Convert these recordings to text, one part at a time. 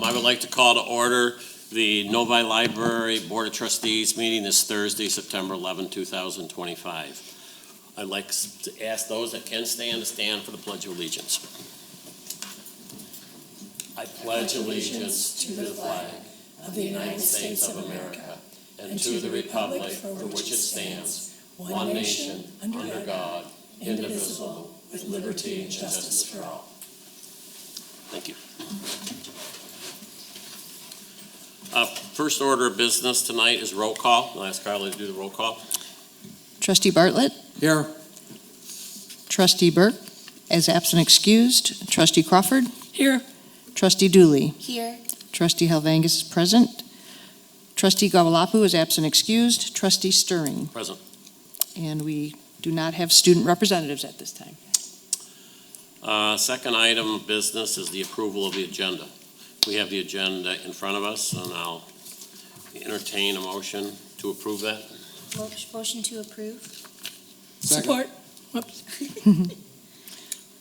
I would like to call to order the Novi Library Board of Trustees meeting this Thursday, September 11, 2025. I'd like to ask those that can stand to stand for the Pledge of Allegiance. I pledge allegiance to the flag of the United States of America and to the republic for which it stands, one nation, under God, indivisible, with liberty and justice for all. Thank you. First order of business tonight is roll call. I'll ask Carly to do the roll call. Trustee Bartlett. Here. Trustee Burke, as absent excused. Trustee Crawford. Here. Trustee Dooley. Here. Trustee Helvangus is present. Trustee Gavalapu is absent excused. Trustee Stirring. Present. And we do not have student representatives at this time. Second item of business is the approval of the agenda. We have the agenda in front of us, and I'll entertain a motion to approve that. Motion to approve. Second. Support. Whoops.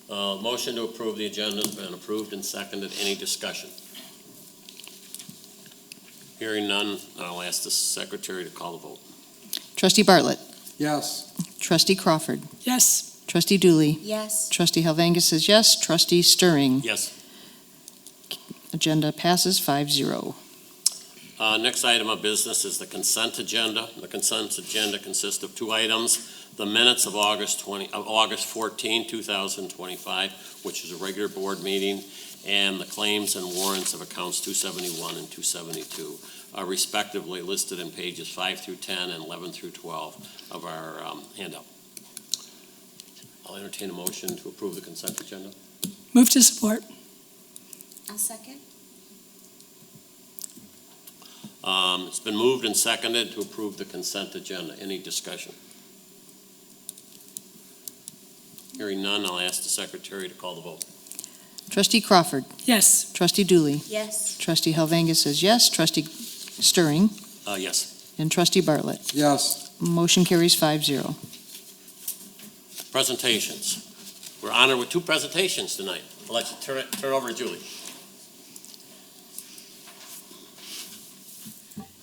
Motion to approve the agenda has been approved and seconded. Any discussion? Hearing none, I'll ask the secretary to call the vote. Trustee Bartlett. Yes. Trustee Crawford. Yes. Trustee Dooley. Yes. Trustee Helvangus says yes. Trustee Stirring. Yes. Agenda passes 5-0. Next item of business is the consent agenda. The consent agenda consists of two items. The minutes of August 14, 2025, which is a regular board meeting, and the claims and warrants of accounts 271 and 272 are respectively listed in pages 5 through 10 and 11 through 12 of our handout. I'll entertain a motion to approve the consent agenda. Move to support. I'll second. It's been moved and seconded to approve the consent agenda. Any discussion? Hearing none, I'll ask the secretary to call the vote. Trustee Crawford. Yes. Trustee Dooley. Yes. Trustee Helvangus says yes. Trustee Stirring. Yes. And Trustee Bartlett. Yes. Motion carries 5-0. Presentations. We're honored with two presentations tonight. I'd like to turn it over to Julie.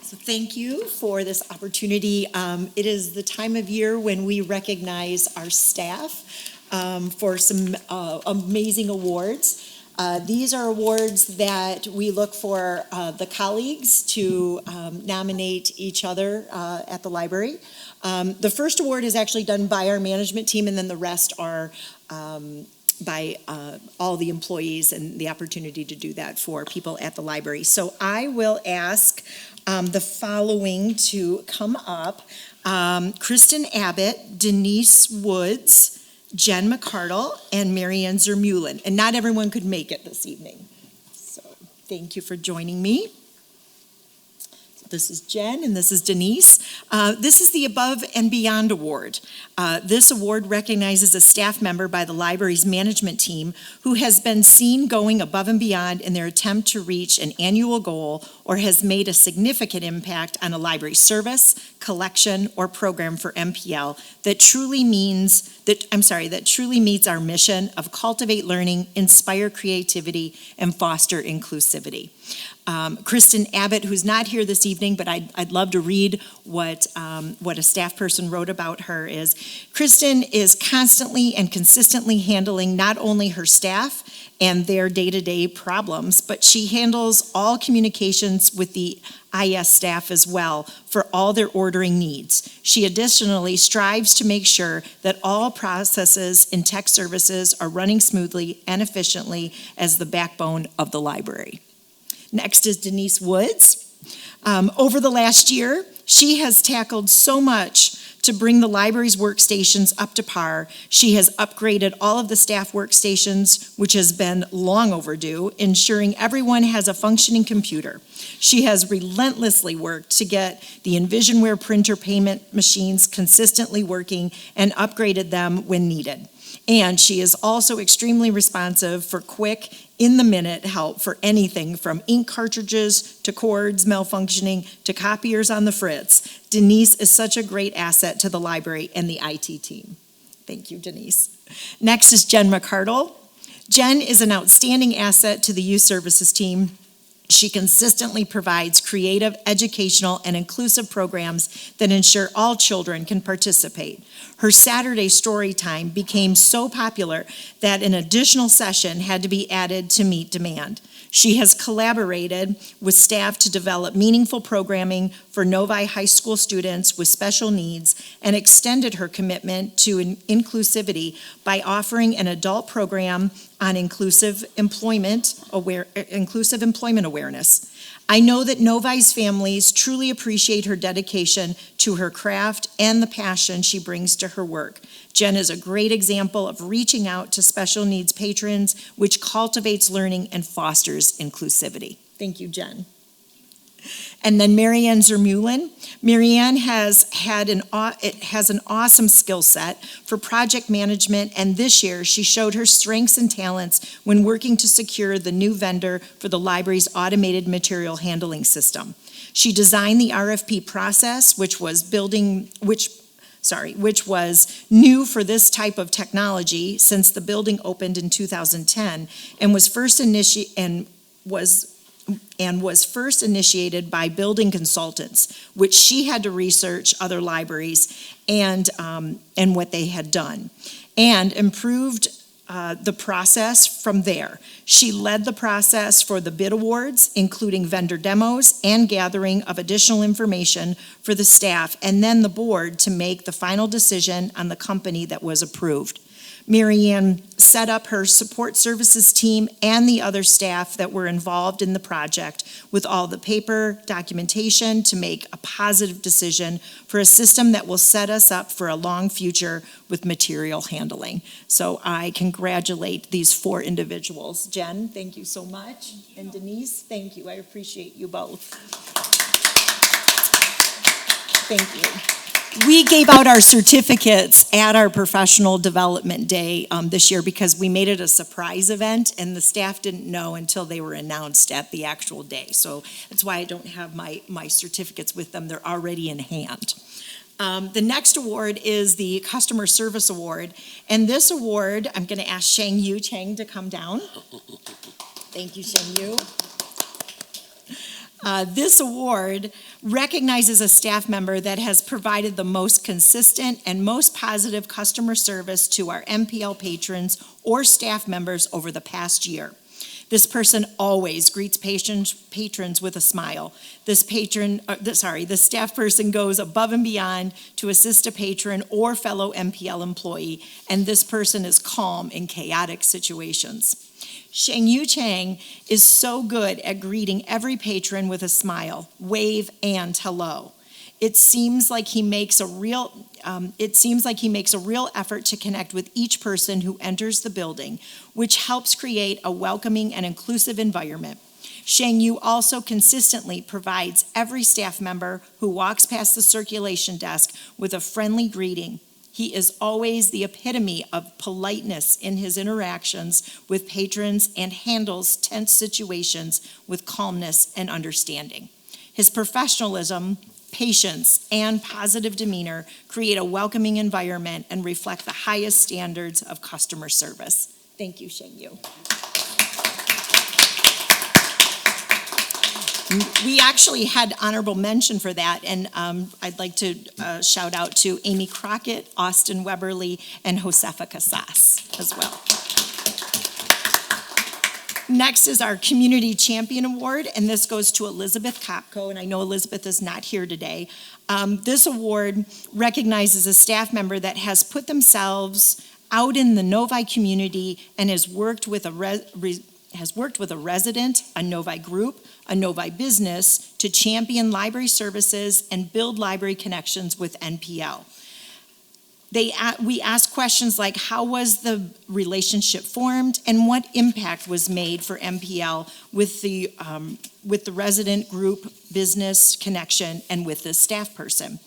So thank you for this opportunity. It is the time of year when we recognize our staff for some amazing awards. These are awards that we look for the colleagues to nominate each other at the library. The first award is actually done by our management team, and then the rest are by all the employees, and the opportunity to do that for people at the library. So I will ask the following to come up. Kristen Abbott, Denise Woods, Jen McCardle, and Marianne Zermulin. And not everyone could make it this evening. So thank you for joining me. This is Jen, and this is Denise. This is the Above and Beyond Award. This award recognizes a staff member by the library's management team who has been seen going above and beyond in their attempt to reach an annual goal or has made a significant impact on a library service, collection, or program for MPL that truly meets our mission of cultivate learning, inspire creativity, and foster inclusivity. Kristen Abbott, who's not here this evening, but I'd love to read what a staff person wrote about her is, Kristen is constantly and consistently handling not only her staff and their day-to-day problems, but she handles all communications with the IS staff as well for all their ordering needs. She additionally strives to make sure that all processes in tech services are running smoothly and efficiently as the backbone of the library. Next is Denise Woods. Over the last year, she has tackled so much to bring the library's workstations up to par. She has upgraded all of the staff workstations, which has been long overdue, ensuring everyone has a functioning computer. She has relentlessly worked to get the Envisionware printer payment machines consistently working and upgraded them when needed. And she is also extremely responsive for quick, in-the-minute help for anything from ink cartridges to cords malfunctioning to copiers on the fritz. Denise is such a great asset to the library and the IT team. Thank you, Denise. Next is Jen McCardle. Jen is an outstanding asset to the youth services team. She consistently provides creative, educational, and inclusive programs that ensure all children can participate. Her Saturday story time became so popular that an additional session had to be added to meet demand. She has collaborated with staff to develop meaningful programming for Novi High School students with special needs and extended her commitment to inclusivity by offering an adult program on inclusive employment awareness. I know that Novi's families truly appreciate her dedication to her craft and the passion she brings to her work. Jen is a great example of reaching out to special needs patrons, which cultivates learning and fosters inclusivity. Thank you, Jen. And then Marianne Zermulin. Marianne has an awesome skill set for project management, and this year she showed her strengths and talents when working to secure the new vendor for the library's automated material handling system. She designed the RFP process, which was new for this type of technology since the building opened in 2010, and was first initiated by building consultants, which she had to research other libraries and what they had done, and improved the process from there. She led the process for the bid awards, including vendor demos and gathering of additional information for the staff, and then the board to make the final decision on the company that was approved. Marianne set up her support services team and the other staff that were involved in the project with all the paper documentation to make a positive decision for a system that will set us up for a long future with material handling. So I congratulate these 4 individuals. Jen, thank you so much. And Denise, thank you. I appreciate you both. Thank you. We gave out our certificates at our professional development day this year because we made it a surprise event and the staff didn't know until they were announced at the actual day. So that's why I don't have my certificates with them. They're already in hand. The next award is the Customer Service Award. And this award, I'm going to ask Shang Yu Chang to come down. Thank you, Shang Yu. This award recognizes a staff member that has provided the most consistent and most positive customer service to our MPL patrons or staff members over the past year. This person always greets patrons with a smile. The staff person goes above and beyond to assist a patron or fellow MPL employee, and this person is calm in chaotic situations. Shang Yu Chang is so good at greeting every patron with a smile, wave, and hello. It seems like he makes a real effort to connect with each person who enters the building, which helps create a welcoming and inclusive environment. Shang Yu also consistently provides every staff member who walks past the circulation desk with a friendly greeting. He is always the epitome of politeness in his interactions with patrons and handles tense situations with calmness and understanding. His professionalism, patience, and positive demeanor create a welcoming environment and reflect the highest standards of customer service. Thank you, Shang Yu. We actually had honorable mention for that, and I'd like to shout out to Amy Crockett, Austin Weberly, and Josefa Casas as well. Next is our Community Champion Award, and this goes to Elizabeth Kopko, and I know Elizabeth is not here today. This award recognizes a staff member that has put themselves out in the Novi community and has worked with a resident, a Novi group, a Novi business to champion library services and build library connections with NPL. We ask questions like, how was the relationship formed and what impact was made for NPL with the resident group business connection and with the staff person.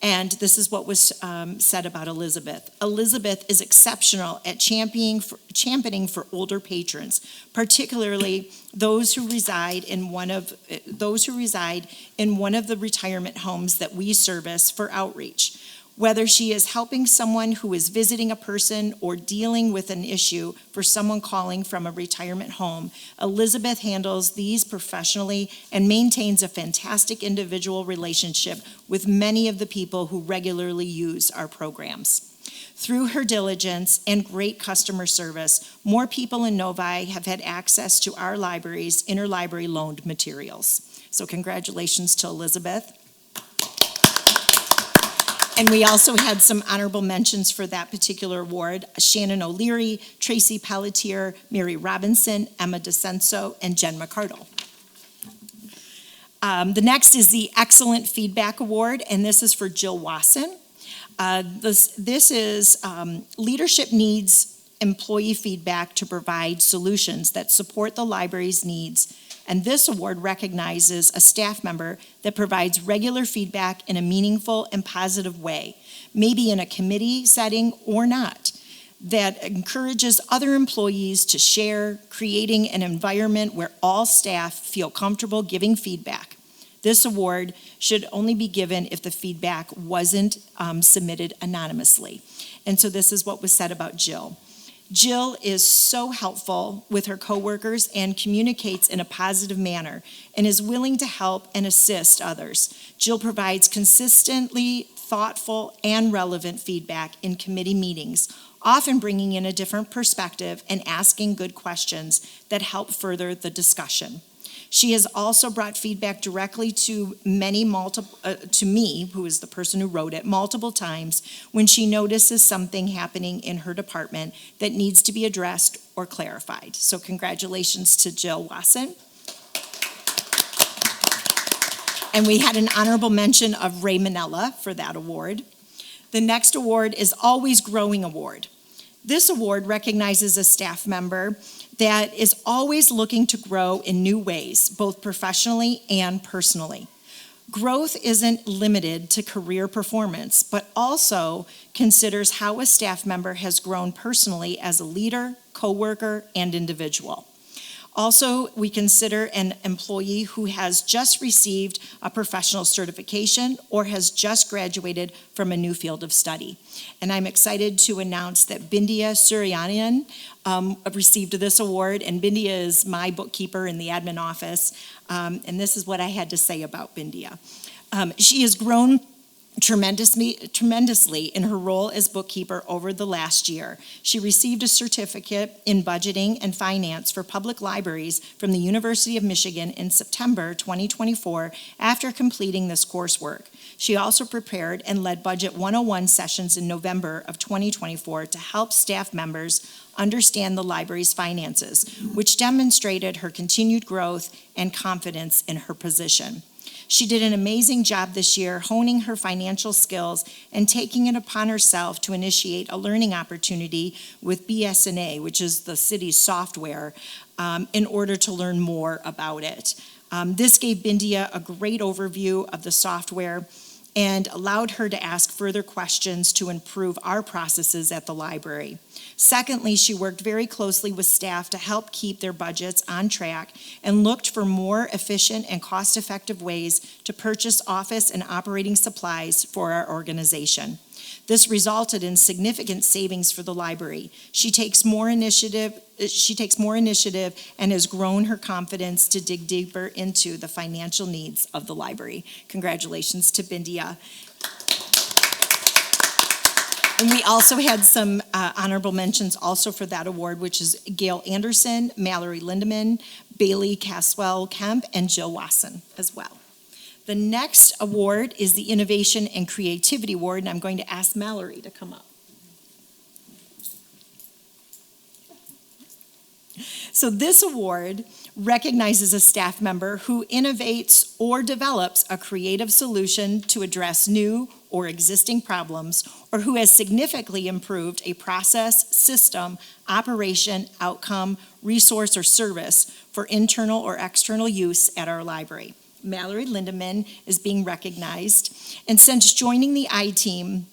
And this is what was said about Elizabeth. Elizabeth is exceptional at championing for older patrons, particularly those who reside in one of the retirement homes that we service for outreach. Whether she is helping someone who is visiting a person or dealing with an issue for someone calling from a retirement home, Elizabeth handles these professionally and maintains a fantastic individual relationship with many of the people who regularly use our programs. Through her diligence and great customer service, more people in Novi have had access to our library's interlibrary loaned materials. So congratulations to Elizabeth. And we also had some honorable mentions for that particular award: Shannon O'Leary, Tracy Pelletier, Mary Robinson, Emma DeCenso, and Jen McCardle. The next is the Excellent Feedback Award, and this is for Jill Wasson. This is leadership needs employee feedback to provide solutions that support the library's needs. And this award recognizes a staff member that provides regular feedback in a meaningful and positive way, maybe in a committee setting or not, that encourages other employees to share, creating an environment where all staff feel comfortable giving feedback. This award should only be given if the feedback wasn't submitted anonymously. And so this is what was said about Jill. Jill is so helpful with her coworkers and communicates in a positive manner and is willing to help and assist others. Jill provides consistently thoughtful and relevant feedback in committee meetings, often bringing in a different perspective and asking good questions that help further the discussion. She has also brought feedback directly to me, who is the person who wrote it, multiple times when she notices something happening in her department that needs to be addressed or clarified. So congratulations to Jill Wasson. And we had an honorable mention of Ray Manella for that award. The next award is Always Growing Award. This award recognizes a staff member that is always looking to grow in new ways, both professionally and personally. Growth isn't limited to career performance, but also considers how a staff member has grown personally as a leader, coworker, and individual. Also, we consider an employee who has just received a professional certification or has just graduated from a new field of study. And I'm excited to announce that Bindia Suryanian received this award, and Bindia is my bookkeeper in the admin office, and this is what I had to say about Bindia. She has grown tremendously in her role as bookkeeper over the last year. She received a certificate in budgeting and finance for public libraries from the University of Michigan in September 2024 after completing this coursework. She also prepared and led Budget 101 sessions in November of 2024 to help staff members understand the library's finances, which demonstrated her continued growth and confidence in her position. She did an amazing job this year honing her financial skills and taking it upon herself to initiate a learning opportunity with BS&A, which is the city's software, in order to learn more about it. This gave Bindia a great overview of the software and allowed her to ask further questions to improve our processes at the library. Secondly, she worked very closely with staff to help keep their budgets on track and looked for more efficient and cost-effective ways to purchase office and operating supplies for our organization. This resulted in significant savings for the library. She takes more initiative and has grown her confidence to dig deeper into the financial needs of the library. Congratulations to Bindia. And we also had some honorable mentions also for that award, which is Gail Anderson, Mallory Lindeman, Bailey Caswell-Kemp, and Jill Wasson as well. The next award is the Innovation and Creativity Award, and I'm going to ask Mallory to come up. So this award recognizes a staff member who innovates or develops a creative solution to address new or existing problems, or who has significantly improved a process, system, operation, outcome, resource, or service for internal or external use at our library. Mallory Lindeman is being recognized. And since joining the I-Team,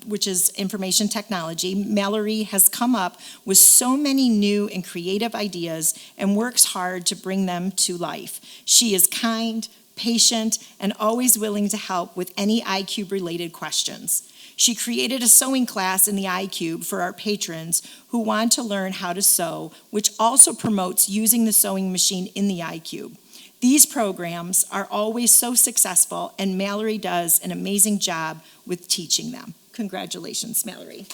which is information technology, Mallory has come up with so many new and creative ideas and works hard to bring them to life. She is kind, patient, and always willing to help with any iCube-related questions. She created a sewing class in the iCube for our patrons who want to learn how to sew, which also promotes using the sewing machine in the iCube. These programs are always so successful, and Mallory does an amazing job with teaching them. Congratulations, Mallory.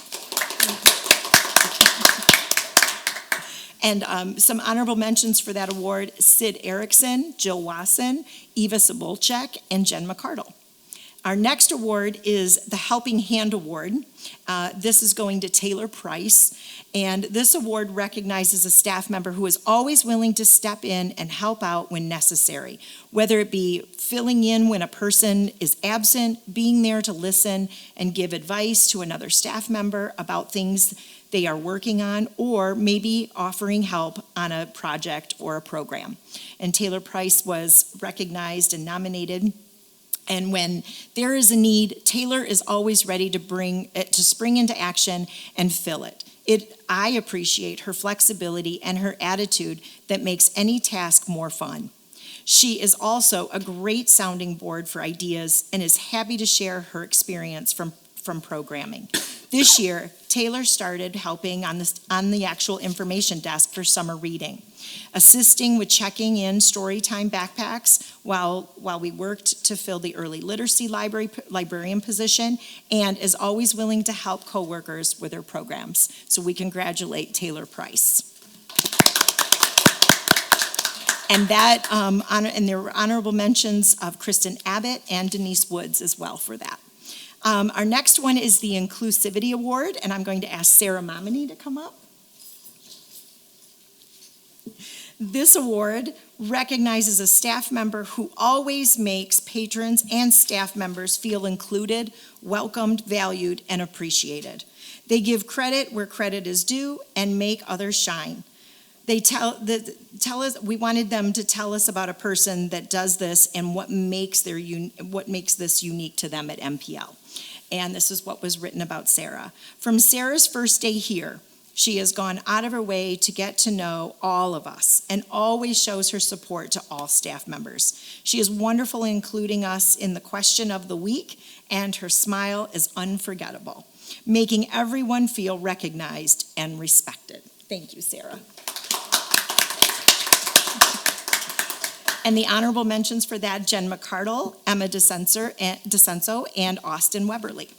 And some honorable mentions for that award: Sid Erickson, Jill Wasson, Eva Sobolchek, and Jen McCardle. Our next award is the Helping Hand Award. This is going to Taylor Price, and this award recognizes a staff member who is always willing to step in and help out when necessary, whether it be filling in when a person is absent, being there to listen and give advice to another staff member about things they are working on, or maybe offering help on a project or a program. And Taylor Price was recognized and nominated. And when there is a need, Taylor is always ready to spring into action and fill it. I appreciate her flexibility and her attitude that makes any task more fun. She is also a great sounding board for ideas and is happy to share her experience from programming. This year, Taylor started helping on the actual information desk for summer reading, assisting with checking in storytime backpacks while we worked to fill the early literacy librarian position, and is always willing to help coworkers with their programs. So we congratulate Taylor Price. And and there were honorable mentions of Kristen Abbott and Denise Woods as well for that. Our next one is the Inclusivity Award, and I'm going to ask Sarah Momini to come up. This award recognizes a staff member who always makes patrons and staff members feel included, welcomed, valued, and appreciated. They give credit where credit is due and make others shine. We wanted them to tell us about a person that does this and what makes this unique to them at MPL. And this is what was written about Sarah. From Sarah's first day here, she has gone out of her way to get to know all of us and always shows her support to all staff members. She is wonderful in including us in the question of the week, and her smile is unforgettable, making everyone feel recognized and respected. Thank you, Sarah. And the honorable mentions for that: Jen McCardle, Emma DeCenso, and Austin Weberly.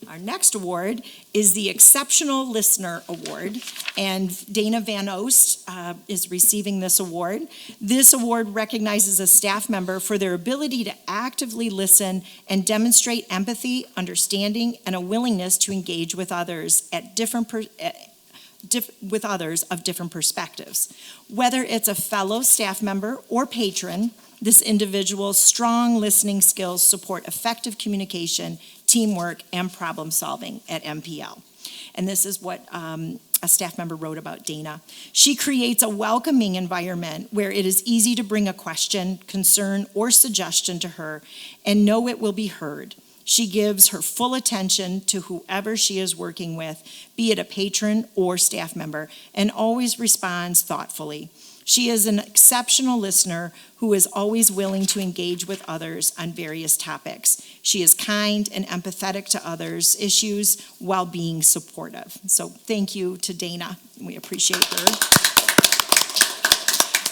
Our next award is the Exceptional Listener Award, and Dana Van Oost is receiving this award. This award recognizes a staff member for their ability to actively listen and demonstrate empathy, understanding, and a willingness to engage with others with others of different perspectives. Whether it's a fellow staff member or patron, this individual's strong listening skills support effective communication, teamwork, and problem solving at MPL. And this is what a staff member wrote about Dana. She creates a welcoming environment where it is easy to bring a question, concern, or suggestion to her and know it will be heard. She gives her full attention to whoever she is working with, be it a patron or staff member, and always responds thoughtfully. She is an exceptional listener who is always willing to engage with others on various topics. She is kind and empathetic to others' issues while being supportive. So thank you to Dana. We appreciate her.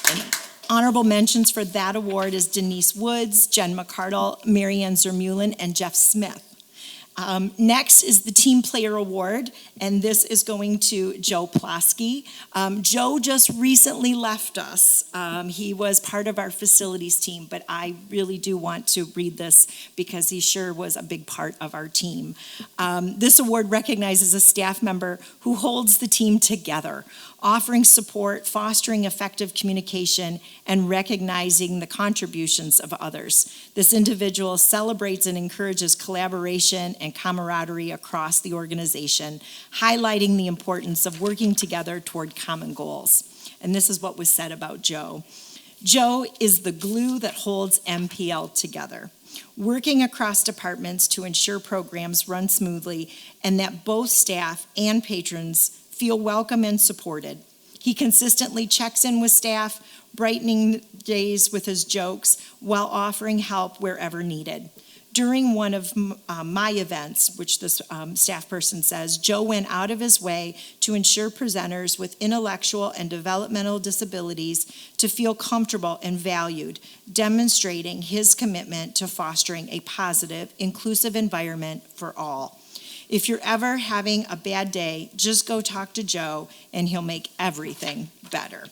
And honorable mentions for that award is Denise Woods, Jen McCardle, Marianne Zermulin, and Jeff Smith. Next is the Team Player Award, and this is going to Joe Plosky. Joe just recently left us. He was part of our facilities team, but I really do want to read this because he sure was a big part of our team. This award recognizes a staff member who holds the team together, offering support, fostering effective communication, and recognizing the contributions of others. This individual celebrates and encourages collaboration and camaraderie across the organization, highlighting the importance of working together toward common goals. And this is what was said about Joe. Joe is the glue that holds MPL together, working across departments to ensure programs run smoothly and that both staff and patrons feel welcome and supported. He consistently checks in with staff, brightening days with his jokes while offering help wherever needed. During one of my events, which this staff person says, Joe went out of his way to ensure presenters with intellectual and developmental disabilities to feel comfortable and valued, demonstrating his commitment to fostering a positive, inclusive environment for all. If you're ever having a bad day, just go talk to Joe and he'll make everything better.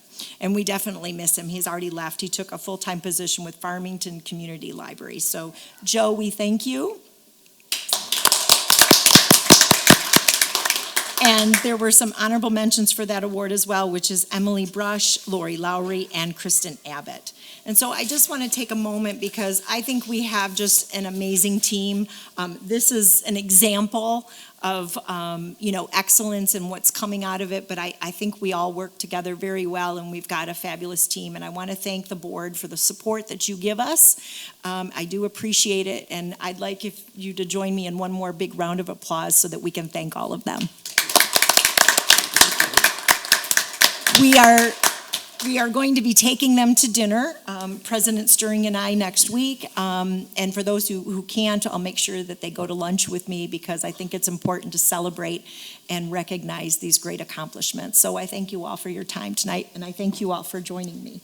And we definitely miss him. He's already left. He took a full-time position with Farmington Community Library. So, Joe, we thank you. And there were some honorable mentions for that award as well, which is Emily Brush, Lori Lowry, and Kristen Abbott. And so I just want to take a moment because I think we have just an amazing team. This is an example of, excellence and what's coming out of it, but I think we all work together very well, and we've got a fabulous team. And I want to thank the board for the support that you give us. I do appreciate it, and I'd like you to join me in one more big round of applause so that we can thank all of them. We are going to be taking them to dinner, President Stirring and I, next week. And for those who can't, I'll make sure that they go to lunch with me because I think it's important to celebrate and recognize these great accomplishments. So I thank you all for your time tonight, and I thank you all for joining me.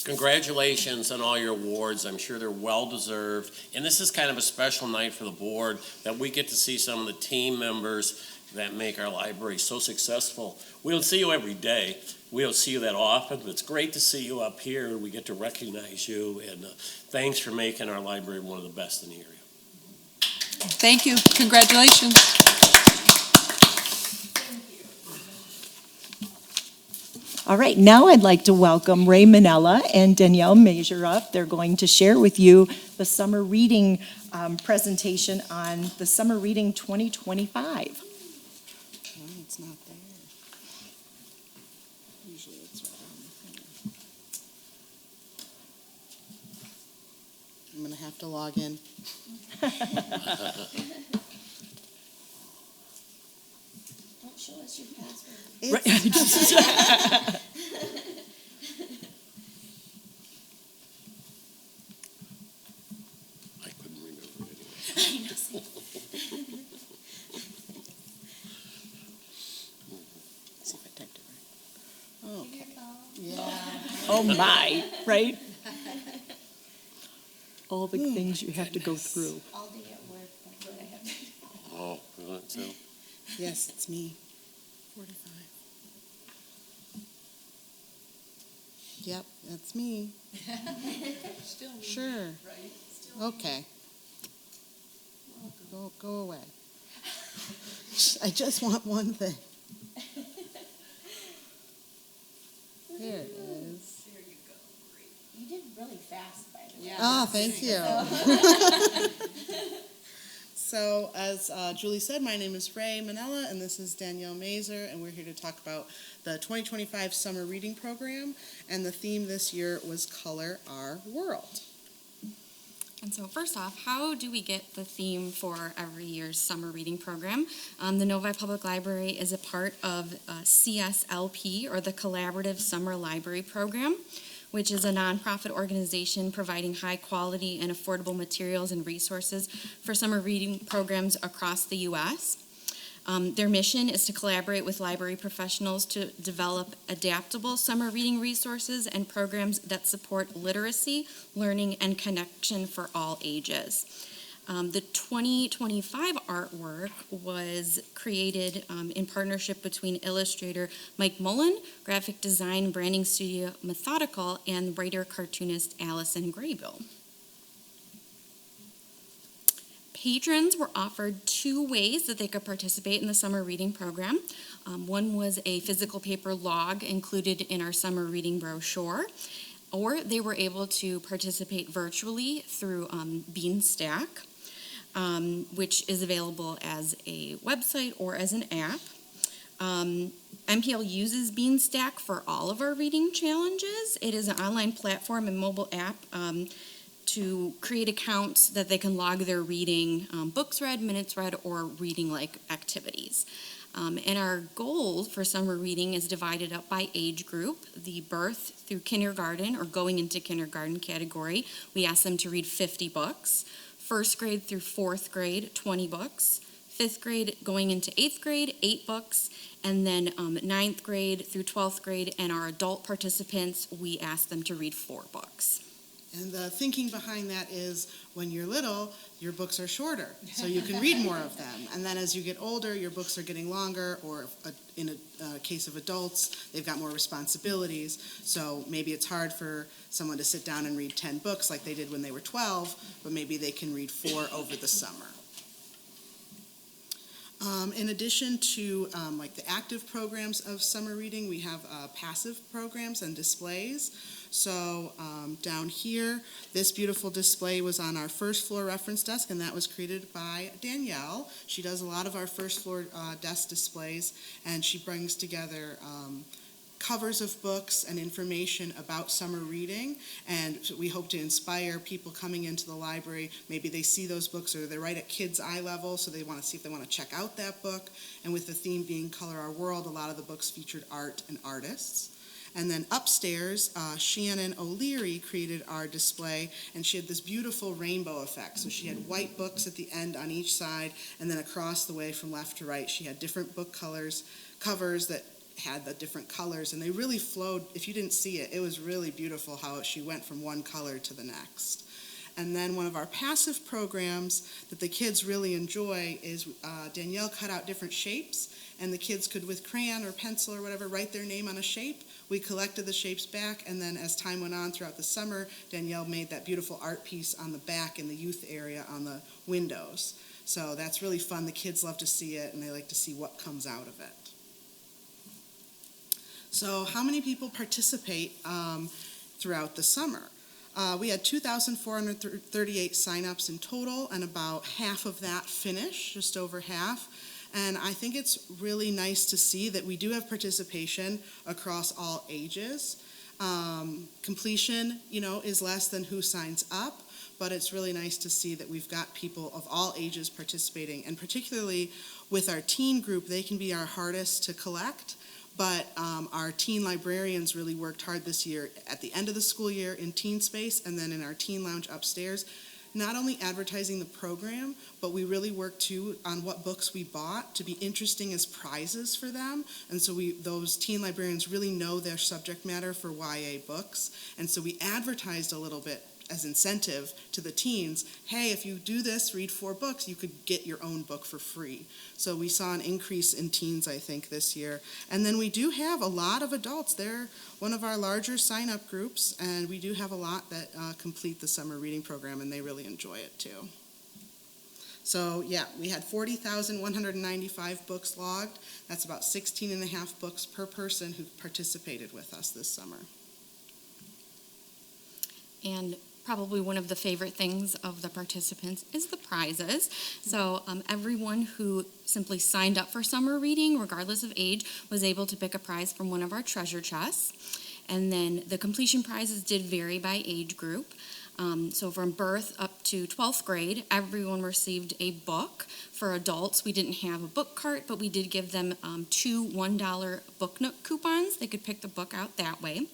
Congratulations on all your awards. I'm sure they're well-deserved. And this is kind of a special night for the board that we get to see some of the team members that make our library so successful. We don't see you every day. We don't see you that often, but it's great to see you up here. We get to recognize you, and thanks for making our library one of the best in the area. Thank you. Congratulations. All right, now I'd like to welcome Ray Minella and Danielle Major up. They're going to share with you the summer reading presentation on the summer reading 2025. It's not there. Usually it's right on the thing. I'm gonna have to log in. Don't show us your password. I couldn't remember it anyway. See if I typed it right. Okay. Yeah. Oh my, right? All the things you have to go through. All day at work, that's what I have. Oh, really? So, Yes, it's me. 45. Yep, that's me. Still me. Sure. Right? Okay. Go away. I just want one thing. There it is. There you go. Great. You did really fast, by the way. Yeah. Oh, thank you. So, as Julie said, my name is Ray Minella, and this is Danielle Mazer, and we're here to talk about the 2025 Summer Reading Program, and the theme this year was Color Our World. And so first off, how do we get the theme for every year's summer reading program? The Novi Public Library is a part of CSLP, or the Collaborative Summer Library Program, which is a nonprofit organization providing high quality and affordable materials and resources for summer reading programs across the U.S. Their mission is to collaborate with library professionals to develop adaptable summer reading resources and programs that support literacy, learning, and connection for all ages. The 2025 artwork was created in partnership between illustrator Mike Mullen, graphic design branding studio Methodical, and writer-cartoonist Allison Graybill. Patrons were offered two ways that they could participate in the summer reading program. One was a physical paper log included in our summer reading brochure, or they were able to participate virtually through Beanstack, which is available as a website or as an app. MPL uses Beanstack for all of our reading challenges. It is an online platform and mobile app to create accounts that they can log their reading, books read, minutes read, or reading-like activities. And our goal for summer reading is divided up by age group. The birth through kindergarten or going into kindergarten category, we ask them to read 50 books. First grade through fourth grade, 20 books. Fifth grade going into eighth grade, 8 books. And then ninth grade through 12th grade, and our adult participants, we ask them to read 4 books. And the thinking behind that is when you're little, your books are shorter, so you can read more of them. And then as you get older, your books are getting longer, or in a case of adults, they've got more responsibilities. So maybe it's hard for someone to sit down and read 10 books like they did when they were 12, but maybe they can read 4 over the summer. In addition to like the active programs of summer reading, we have passive programs and displays. So down here, this beautiful display was on our first floor reference desk, and that was created by Danielle. She does a lot of our first floor desk displays, and she brings together covers of books and information about summer reading, and we hope to inspire people coming into the library. Maybe they see those books or they're right at kids' eye level, so they want to see if they want to check out that book. And with the theme being Color Our World, a lot of the books featured art and artists. And then upstairs, Shannon O'Leary created our display, and she had this beautiful rainbow effect. So she had white books at the end on each side, and then across the way from left to right, she had different book covers that had the different colors, and they really flowed. If you didn't see it, it was really beautiful how she went from one color to the next. And then one of our passive programs that the kids really enjoy is Danielle cut out different shapes, and the kids could, with crayon or pencil or whatever, write their name on a shape. We collected the shapes back, and then as time went on throughout the summer, Danielle made that beautiful art piece on the back in the youth area on the windows. So that's really fun. The kids love to see it, and they like to see what comes out of it. So how many people participate throughout the summer? We had 2,438 signups in total, and about half of that finished, just over half. And I think it's really nice to see that we do have participation across all ages. Completion, is less than who signs up, but it's really nice to see that we've got people of all ages participating. And particularly with our teen group, they can be our hardest to collect. But our teen librarians really worked hard this year at the end of the school year in Teen Space and then in our teen lounge upstairs, not only advertising the program, but we really worked too on what books we bought to be interesting as prizes for them. And so those teen librarians really know their subject matter for YA books. And so we advertised a little bit as incentive to the teens, hey, if you do this, read 4 books, you could get your own book for free. So we saw an increase in teens, I think, this year. And then we do have a lot of adults. They're one of our larger sign-up groups, and we do have a lot that complete the summer reading program, and they really enjoy it too. So yeah, we had 40,195 books logged. That's about 16.5 books per person who participated with us this summer. And probably one of the favorite things of the participants is the prizes. So everyone who simply signed up for summer reading, regardless of age, was able to pick a prize from one of our treasure chests. And then the completion prizes did vary by age group. So from birth up to 12th grade, everyone received a book. For adults, we didn't have a book cart, but we did give them 2 $1 Book Nook coupons. They could pick the book out that way.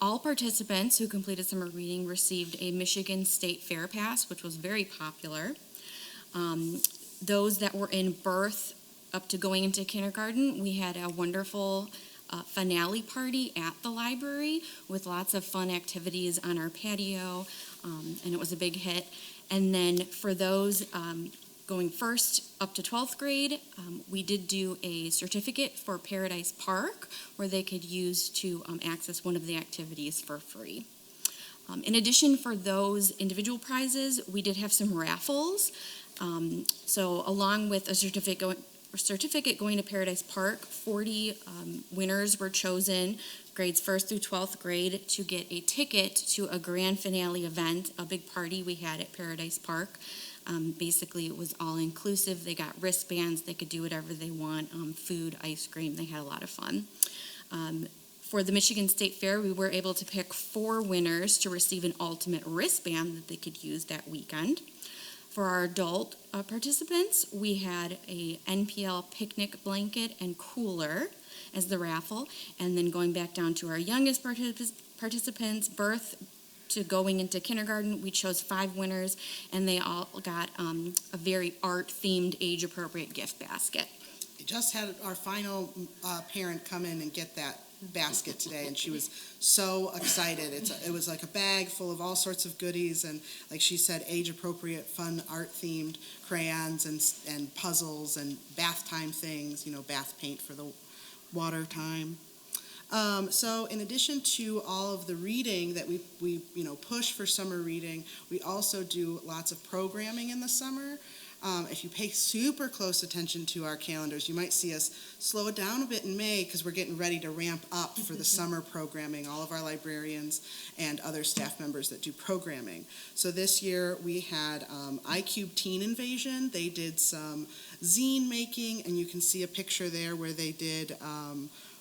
All participants who completed summer reading received a Michigan State Fair Pass, which was very popular. Those that were in birth up to going into kindergarten, we had a wonderful finale party at the library with lots of fun activities on our patio, and it was a big hit. And then for those going first up to 12th grade, we did do a certificate for Paradise Park where they could use to access one of the activities for free. In addition, for those individual prizes, we did have some raffles. So along with a certificate going to Paradise Park, 40 winners were chosen, grades 1st through 12th grade, to get a ticket to a grand finale event, a big party we had at Paradise Park. Basically, it was all inclusive. They got wristbands. They could do whatever they want, food, ice cream. They had a lot of fun. For the Michigan State Fair, we were able to pick 4 winners to receive an ultimate wristband that they could use that weekend. For our adult participants, we had a NPL picnic blanket and cooler as the raffle. And then going back down to our youngest participants, birth to going into kindergarten, we chose 5 winners, and they all got a very art-themed, age-appropriate gift basket. We just had our final parent come in and get that basket today, and she was so excited. It was like a bag full of all sorts of goodies, and like she said, age-appropriate, fun, art-themed crayons and puzzles and bath time things, bath paint for the water time. So in addition to all of the reading that we push for summer reading, we also do lots of programming in the summer. If you pay super close attention to our calendars, you might see us slow it down a bit in May because we're getting ready to ramp up for the summer programming, all of our librarians and other staff members that do programming. So this year we had iCube Teen Invasion. They did some zine making, and you can see a picture there where they did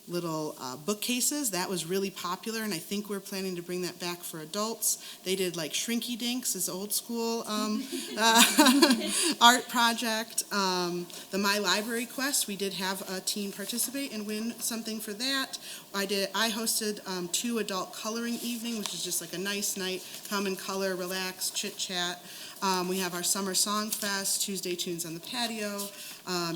little bookcases. That was really popular, and I think we're planning to bring that back for adults. They did like Shrinky Dinks, this old school art project. The My Library Quest, we did have a teen participate and win something for that. I hosted 2 adult coloring evening, which is just like a nice night, come and color, relax, chit chat. We have our Summer Song Fest, Tuesday Tunes on the Patio.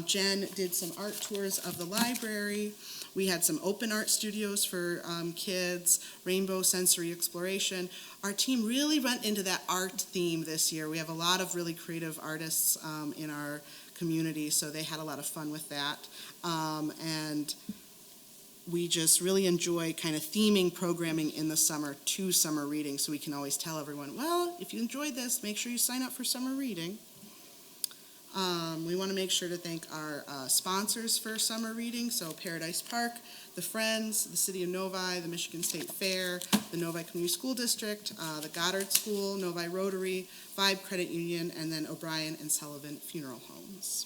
Jen did some art tours of the library. We had some open art studios for kids, rainbow sensory exploration. Our team really went into that art theme this year. We have a lot of really creative artists in our community, so they had a lot of fun with that. And we just really enjoy kind of theming programming in the summer to summer reading, so we can always tell everyone, well, if you enjoyed this, make sure you sign up for summer reading. We want to make sure to thank our sponsors for summer reading, so Paradise Park, the Friends, the City of Novi, the Michigan State Fair, the Novi Community School District, the Goddard School, Novi Rotary, Vibe Credit Union, and then O'Brien and Sullivan Funeral Homes.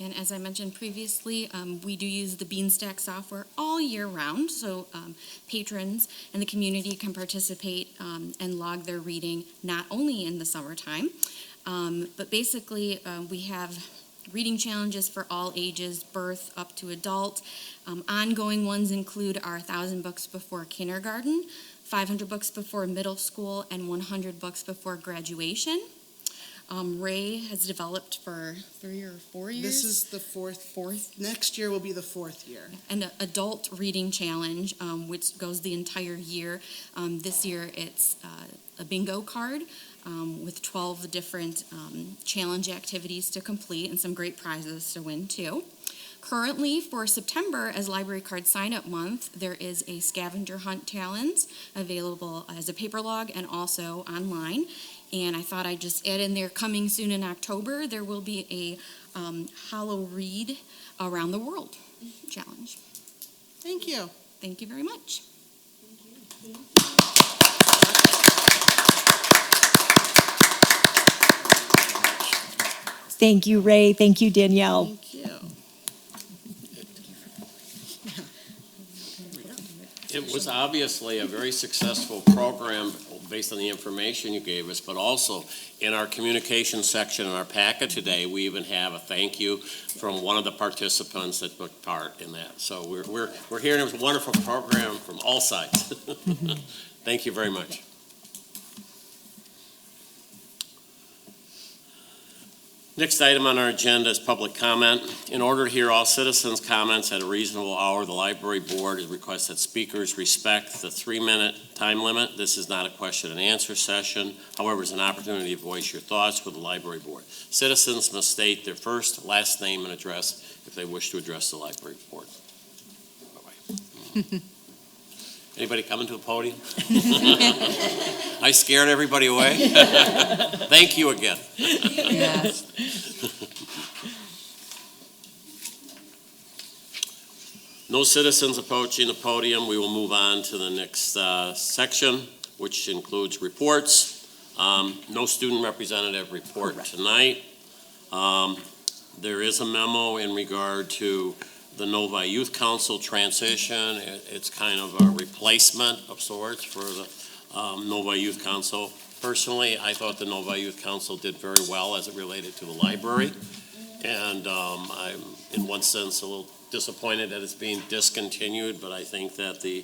And as I mentioned previously, we do use the Beanstack software all year round, so patrons and the community can participate and log their reading not only in the summertime, but basically we have reading challenges for all ages, birth up to adult. Ongoing ones include our 1,000 books before kindergarten, 500 books before middle school, and 100 books before graduation. Ray has developed for 3 or 4 years. This is the fourth. Next year will be the 4th year. An adult reading challenge, which goes the entire year. This year it's a bingo card with 12 different challenge activities to complete and some great prizes to win too. Currently, for September, as Library Card Sign-Up Month, there is a scavenger hunt challenge available as a paper log and also online. And I thought I'd just add in there, coming soon in October, there will be a Hollow Read Around the World challenge. Thank you. Thank you very much. Thank you, Ray. Thank you, Danielle. Thank you. It was obviously a very successful program based on the information you gave us, but also in our communication section in our packet today, we even have a thank you from one of the participants that took part in that. So we're hearing a wonderful program from all sides. Thank you very much. Next item on our agenda is public comment. In order to hear all citizens' comments at a reasonable hour, the library board requests that speakers respect the 3-minute time limit. This is not a question and answer session. However, it's an opportunity to voice your thoughts with the library board. Citizens must state their first, last name, and address if they wish to address the library board. Bye-bye. Anybody coming to a podium? I scared everybody away. Thank you again. Yes. No citizens approaching the podium. We will move on to the next section, which includes reports. No student representative report tonight. There is a memo in regard to the Novi Youth Council transition. It's kind of a replacement of sorts for the Novi Youth Council. Personally, I thought the Novi Youth Council did very well as it related to the library. And I'm, in one sense, a little disappointed that it's being discontinued, but I think that the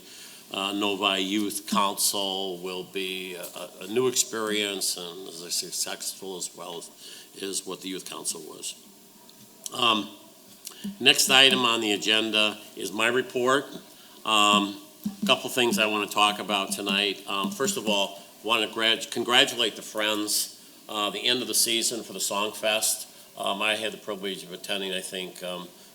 Novi Youth Council will be a new experience and as successful as well as what the Youth Council was. Next item on the agenda is my report. A couple things I want to talk about tonight. First of all, I want to congratulate the Friends, the end of the season for the Song Fest. I had the privilege of attending, I think,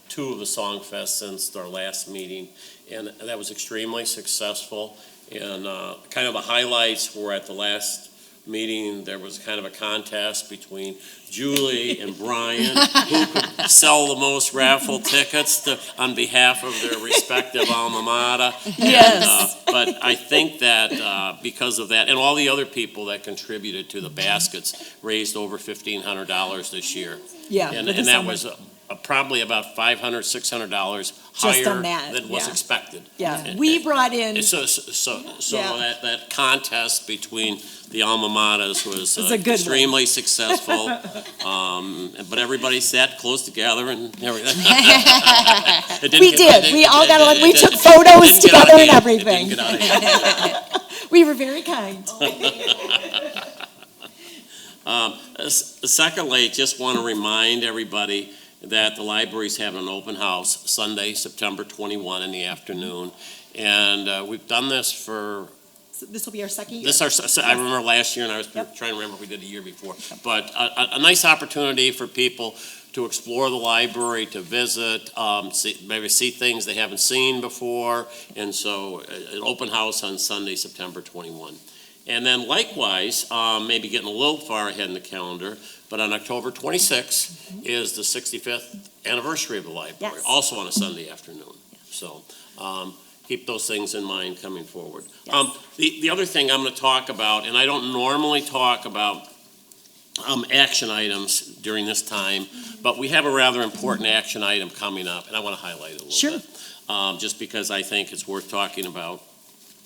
2 of the Song Fest since our last meeting, and that was extremely successful. And kind of the highlights were at the last meeting, there was kind of a contest between Julie and Brian, who could sell the most raffle tickets on behalf of their respective alma mater. Yes. But I think that because of that, and all the other people that contributed to the baskets raised over $1,500 this year. Yeah. And for the that summer. was probably about $500, $600 Just on higher that, than was yeah. expected. Yeah, we brought in, And so Yeah. that contest between the alma maters was a good one. extremely successful. But everybody sat close together and everything. we did, we all got along, we took photos together and everything. We were very kind. Secondly, just want to remind everybody that the library's having an open house Sunday, September 21 in the afternoon. And we've done this for, So this will be our second year. I remember last year, and I was Yep. trying to remember if we did a year before. But a nice opportunity for people to explore the library, to visit, maybe see things they haven't seen before. And so an open house on Sunday, September 21. And then likewise, maybe getting a little far ahead in the calendar, but on October 26th is the 65th anniversary of the library, Yes. also on a Sunday afternoon. So keep those things in mind coming forward. Yes. The other thing I'm going to talk about, and I don't normally talk about action items during this time, but we have a rather important action item coming up, and I want to highlight it a little Sure. bit. Just because I think it's worth talking about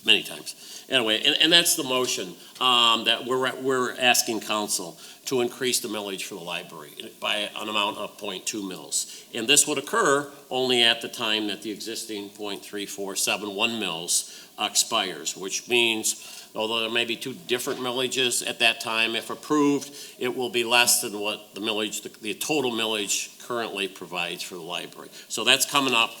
many times. Anyway, and that's the motion that we're asking council to increase the millage for the library by an amount of 0.2 mils. And this would occur only at the time that the existing 0.3471 mils expires, which means, although there may be 2 different millages at that time, if approved, it will be less than what the millage, the total millage currently provides for the library. So that's coming up.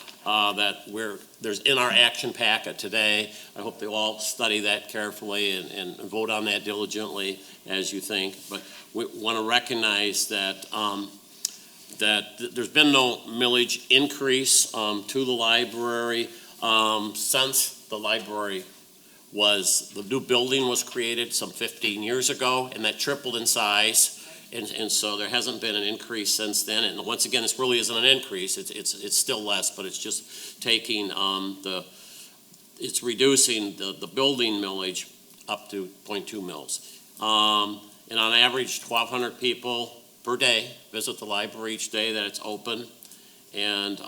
There's in our action packet today. I hope they all study that carefully and vote on that diligently as you think. But we want to recognize that there's been no millage increase to the library since the library the new building was created some 15 years ago, and that tripled in size. And so there hasn't been an increase since then. And once again, this really isn't an increase. It's still less, but it's just taking it's reducing the building millage up to 0.2 mils. And on average, 1,200 people per day visit the library each day that it's open. And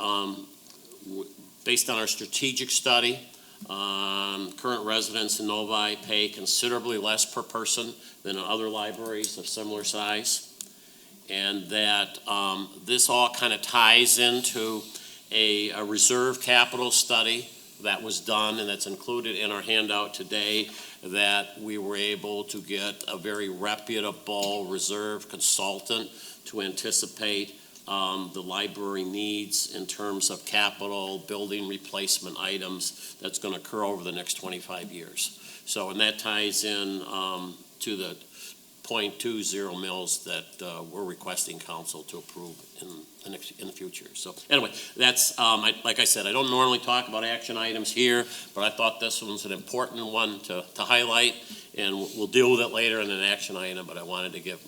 based on our strategic study, current residents in Novi pay considerably less per person than in other libraries of similar size. And that this all kind of ties into a reserve capital study that was done and that's included in our handout today, that we were able to get a very reputable reserve consultant to anticipate the library needs in terms of capital, building replacement items that's going to occur over the next 25 years. So, and that ties in to the 0.20 mils that we're requesting council to approve in the future. So anyway, that's, like I said, I don't normally talk about action items here, but I thought this one's an important one to highlight, and we'll deal with it later in an action item, but I wanted to give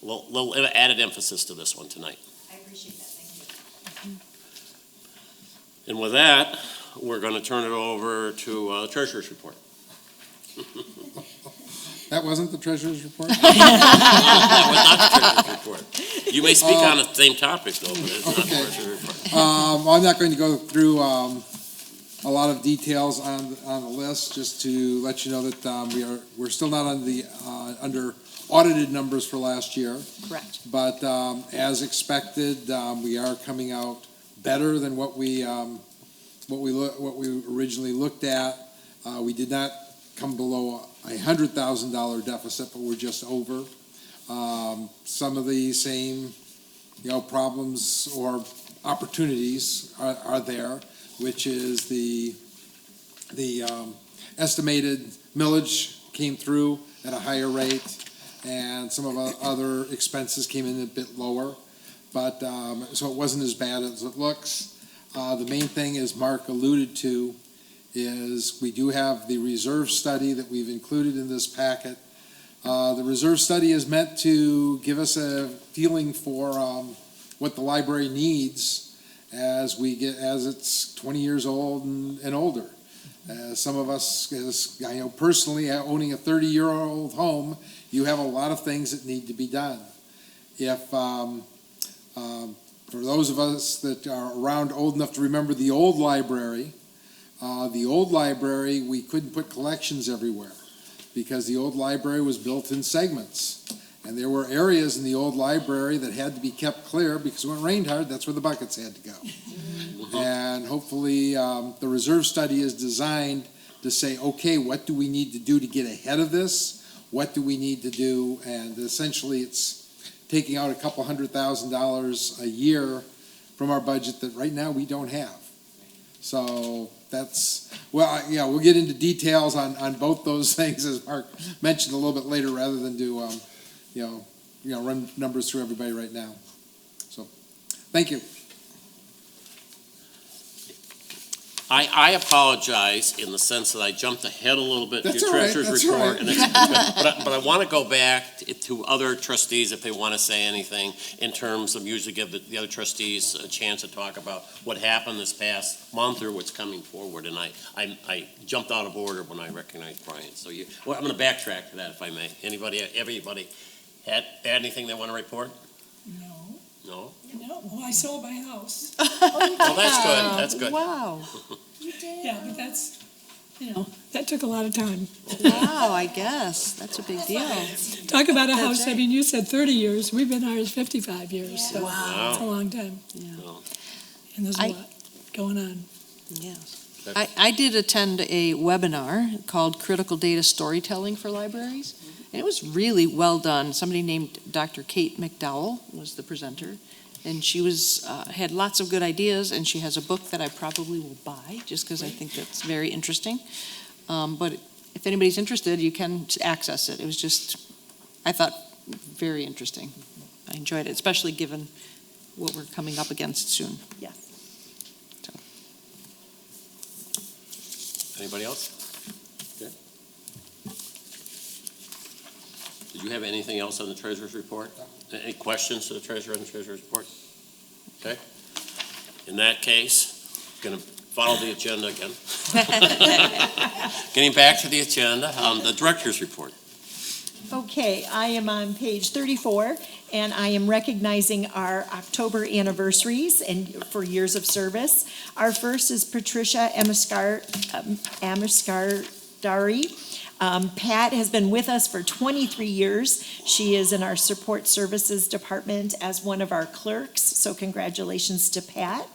a little added emphasis to this one tonight. I appreciate that, thank you. And with that, we're going to turn it over to the treasurer's report. That wasn't the treasurer's report? That was not the treasurer's report. You may speak on the same topic, though, but it's not the Okay. treasurer's report. I'm not going to go through a lot of details on the list, just to let you know that we're still not on the under audited numbers for last year. Correct. But as expected, we are coming out better than what we originally looked at. We did not come below $100,000 deficit, but we're just over. Some of the same, problems or opportunities are there, which is the estimated millage came through at a higher rate, and some of our other expenses came in a bit lower. But so it wasn't as bad as it looks. The main thing, as Mark alluded to, is we do have the reserve study that we've included in this packet. The reserve study is meant to give us a feeling for what the library needs as it's 20 years old and older. Some of us, I know personally, owning a 30-year-old home, you have a lot of things that need to be done. If for those of us that are around old enough to remember the old library, we couldn't put collections everywhere because the old library was built in segments. And there were areas in the old library that had to be kept clear because when it rained hard, that's where the buckets had to go. And hopefully the reserve study is designed to say, okay, what do we need to do to get ahead of this? What do we need to do? And essentially it's taking out a couple $100,000 a year from our budget that right now we don't have. So that's, we'll get into details on both those things, as Mark mentioned, a little bit later, rather than do, run numbers through everybody right now. So, thank you. I apologize in the sense that I jumped ahead a little bit to That's your all right, treasurer's that's all report. right. But I want to go back to other trustees if they want to say anything in terms of usually give the other trustees a chance to talk about what happened this past month or what's coming forward. And I jumped out of order when I recognized Brian. So I'm going to backtrack to that if I may. Everybody had anything they want to report? No. No? No, well, I sold my house. Well, that's good. That's good. Wow. Yeah, but that's, that took a lot of time. Wow, I guess. That's a big deal. Talk about a house, That's I right. mean, you said 30 years, we've been ours 55 years, so Wow. it's a long time. Yeah. And there's a lot going on. Yes. I did attend a webinar called Critical Data Storytelling for Libraries, and it was really well done. Somebody named Dr. Kate McDowell was the presenter, and she had lots of good ideas, and she has a book that I probably will buy, just because I think that's very interesting. But if anybody's interested, you can access it. It was just, I thought, very interesting. I enjoyed it, especially given what we're coming up against soon. Yes. Anybody else? Okay. Did you have anything else on the treasurer's report? Any questions to the treasurer on the treasurer's report? Okay. In that case, going to follow the agenda again. Getting back to the agenda, the director's report. Okay, I am on page 34, and I am recognizing our October anniversaries and for years of service. Our first is Patricia Amiskardari. Pat has been with us for 23 years. She is in our support services department as one of our clerks, so congratulations to Pat.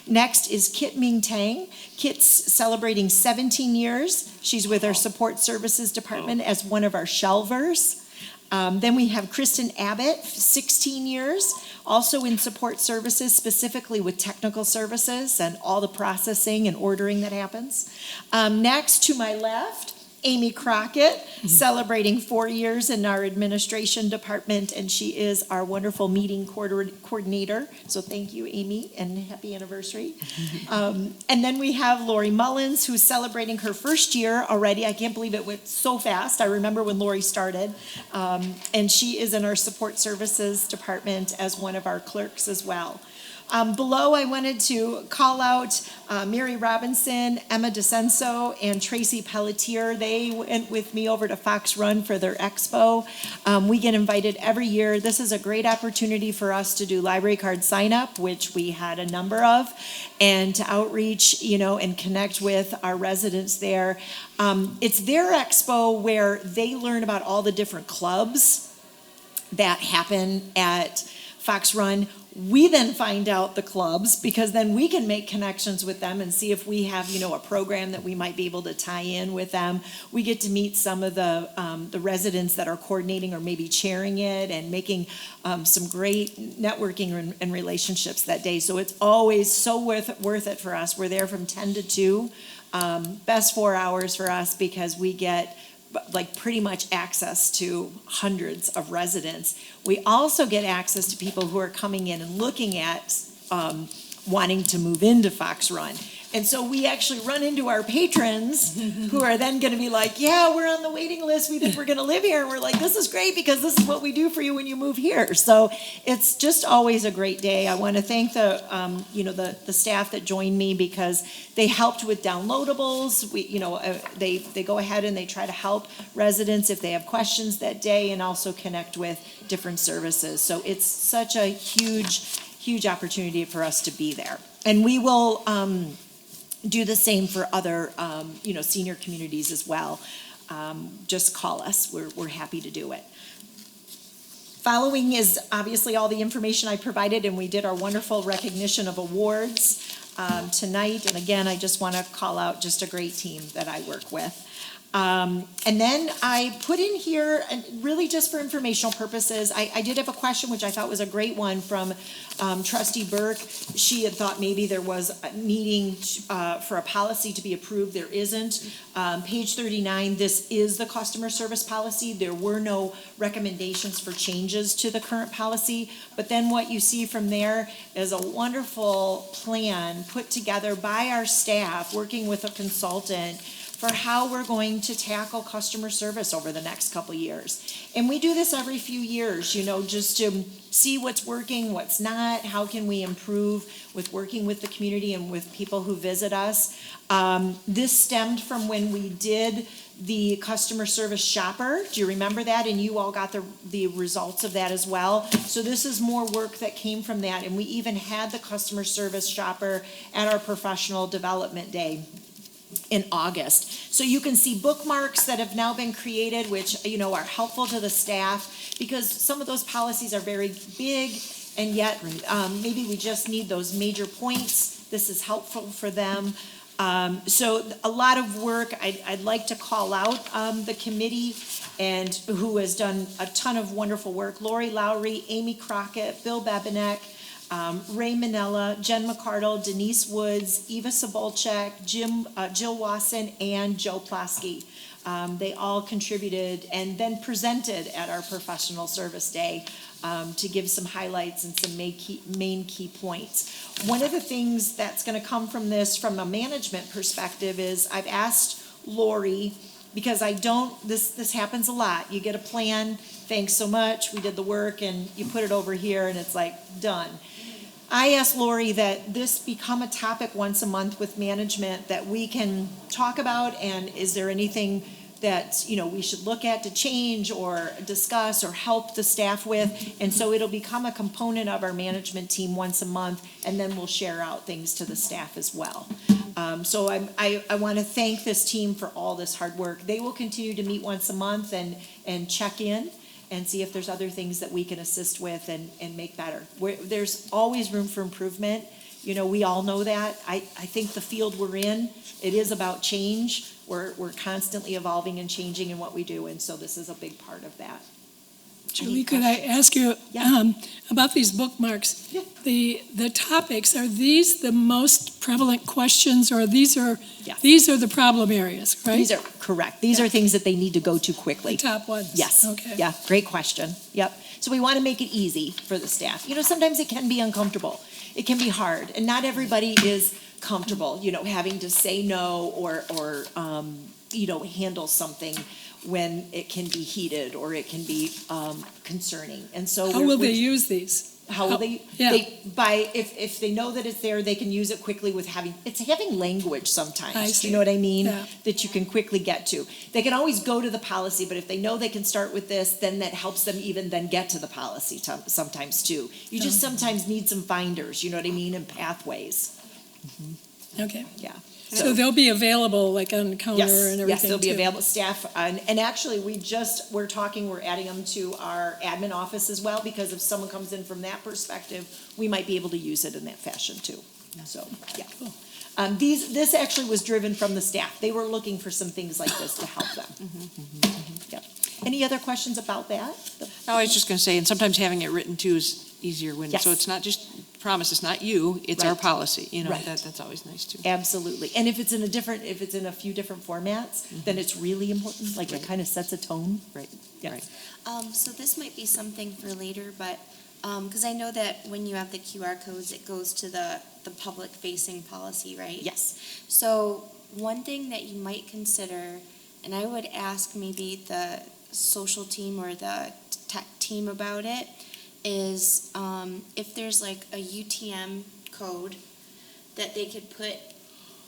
Next is Kit Ming Tang. Kit's celebrating 17 years. She's with our support services department as one of our shelvers. Then we have Kristen Abbott, 16 years, also in support services, specifically with technical services and all the processing and ordering that happens. Next, to my left, Amy Crockett, celebrating 4 years in our administration department, and she is our wonderful meeting coordinator. So thank you, Amy, and happy anniversary. And then we have Lori Mullins, who's celebrating her first year already. I can't believe it went so fast. I remember when Lori started. And she is in our support services department as one of our clerks as well. Below, I wanted to call out Mary Robinson, Emma DeCenso, and Tracy Pelletier. They went with me over to Fox Run for their expo. We get invited every year. This is a great opportunity for us to do library card sign up, which we had a number of, and to outreach, and connect with our residents there. It's their expo where they learn about all the different clubs that happen at Fox Run. We then find out the clubs, because then we can make connections with them and see if we have, a program that we might be able to tie in with them. We get to meet some of the residents that are coordinating or maybe chairing it, and making some great networking and relationships that day. So it's always so worth it for us. We're there from 10 to 2. Best 4 hours for us, because we get pretty much access to hundreds of residents. We also get access to people who are coming in and looking at wanting to move into Fox Run. And so we actually run into our patrons who are then going to be like, yeah, we're on the waiting list. We think we're going to live here. And we're like, this is great, because this is what we do for you when you move here. So it's just always a great day. I want to thank the staff that joined me, because they helped with downloadables. They go ahead and they try to help residents if they have questions that day, and also connect with different services. So it's such a huge opportunity for us to be there. And we will do the same for other, senior communities as well. Just call us. We're happy to do it. Following is obviously all the information I provided, and we did our wonderful recognition of awards tonight. And again, I just want to call out just a great team that I work with. And then I put in here, really just for informational purposes, I did have a question, which I thought was a great one, from Trustee Burke. She had thought maybe there was a needing for a policy to be approved. There isn't. Page 39, this is the customer service policy. There were no recommendations for changes to the current policy. But then what you see from there is a wonderful plan put together by our staff, working with a consultant, for how we're going to tackle customer service over the next couple years. And we do this every few years, just to see what's working, what's not, how can we improve with working with the community and with people who visit us. This stemmed from when we did the customer service shopper. Do you remember that? And you all got the results of that as well. So this is more work that came from that. And we even had the customer service shopper at our professional development day in August. So you can see bookmarks that have now been created, which, are helpful to the staff, because some of those policies are very big, and yet maybe we just need those major points. This is helpful for them. So a lot of work. I'd like to call out the committee, and who has done a ton of wonderful work. Lori Lowry, Amy Crockett, Bill Bebenek, Ray Minella, Jen McCardle, Denise Woods, Eva Sobolchek, Jill Wasson, and Joe Plosky. They all contributed and then presented at our professional service day to give some highlights and some main key points. One of the things that's going to come from this, from a management perspective, is I've asked Lori, because this happens a lot. You get a plan, thanks so much, we did the work, and you put it over here and it's like, done. I asked Lori that this become a topic once a month with management that we can talk about, and is there anything that we should look at to change or discuss or help the staff with. And so it'll become a component of our management team once a month, and then we'll share out things to the staff as well. So I want to thank this team for all this hard work. They will continue to meet once a month and check in and see if there's other things that we can assist with and make better. There's always room for improvement. We all know that. I think the field we're in, it is about change. We're constantly evolving and changing in what we do, and so this is a big part of that. Julie, could I ask you about these bookmarks? Yeah. The topics, are these the most prevalent questions, or these are Yes. these are the problem areas, right? These are correct. These are things that they need to go to quickly. The top ones? Yes. Okay. Yeah, great question. Yep. So we want to make it easy for the staff. Sometimes it can be uncomfortable. It can be hard, and not everybody is comfortable, having to say no or handle something. when it can be heated or it can be concerning. And so How will they use these? how will they, Yeah. if they know that it's there, they can use it quickly with having language sometimes. I Do see. you know what I mean? Yeah. That you can quickly get to. They can always go to the policy, but if they know they can start with this, then that helps them even then get to the policy sometimes too. You just sometimes need some finders, you know what I mean, and pathways, Okay. yeah. So they'll be available like on the counter and everything Yes, they'll be too? available, staff, and actually, we're adding them to our admin office as well, because if someone comes in from that perspective, we might be able to use it in that fashion too, so, yeah. This actually was driven from the staff, they were looking for some things like this to help them. Yep. Any other questions about that? No, I was just gonna say, and sometimes having it written too is easier when, Yes. so it's not just, promise, it's not you, it's our Right. policy, you know, Right. that's always nice too. Absolutely, and if it's in a few different formats, then it's really important, like it Right. kind of sets a tone. Right, Yeah. right. So this might be something for later, but, because I know that when you have the QR codes, it goes to the public-facing policy, right? Yes. So one thing that you might consider, and I would ask maybe the social team or the tech team about it, is if there's like a UTM code that they could put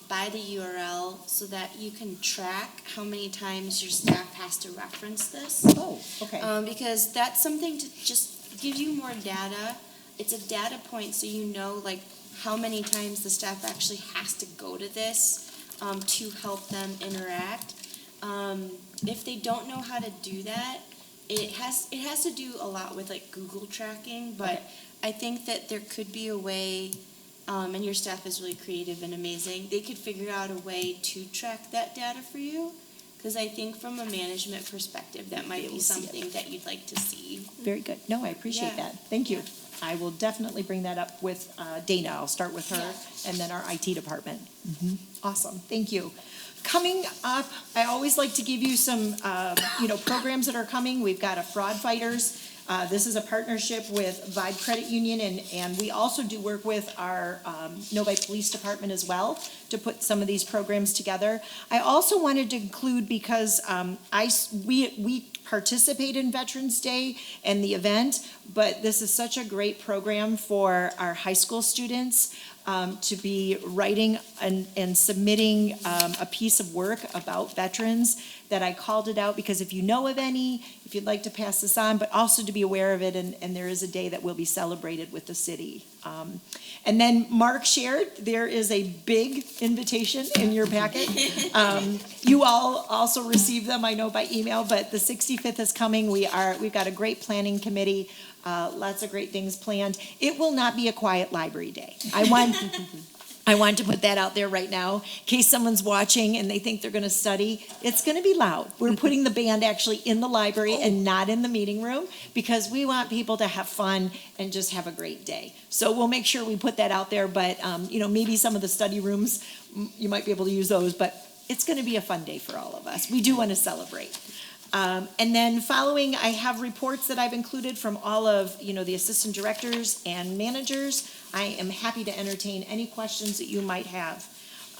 by the URL so that you can track how many times your staff has to reference this. Oh, okay. Because that's something to just give you more data. It's a data point, so you know like how many times the staff actually has to go to this to help them interact. If they don't know how to do that, it has to do a lot with like Google tracking, but Okay. I think that there could be a way, and your staff is really creative and amazing, they could figure out a way to track that data for you. Because I think from a management perspective, that might be You'll see it. something that you'd like to see. Very good. No, I appreciate Yeah. that. Thank you. I will definitely bring that up with Dana. I'll start with her Yeah. and then our IT department. Awesome. Thank you. Coming up, I always like to give you some, programs that are coming. We've got a Fraud Fighters. This is a partnership with Vibe Credit Union, and we also do work with our Novi Police Department as well to put some of these programs together. I also wanted to include, because we participate in Veterans Day and the event, but this is such a great program for our high school students to be writing and submitting a piece of work about veterans, that I called it out because if you know of any, if you'd like to pass this on, but also to be aware of it, and there is a day that will be celebrated with the city. And then Mark shared, there is a big invitation in your packet. You all also received them, I know, by email, but the 65th is coming. We've got a great planning committee, lots of great things planned. It will not be a quiet library day. I want to put that out there right now, in case someone's watching and they think they're going to study. It's going to be loud. We're putting the band actually in the library and not in the meeting room, because we want people to have fun and just have a great day. So we'll make sure we put that out there, but, maybe some of the study rooms, you might be able to use those, but it's going to be a fun day for all of us. We do want to celebrate. And then following, I have reports that I've included from all of, the assistant directors and managers. I am happy to entertain any questions that you might have.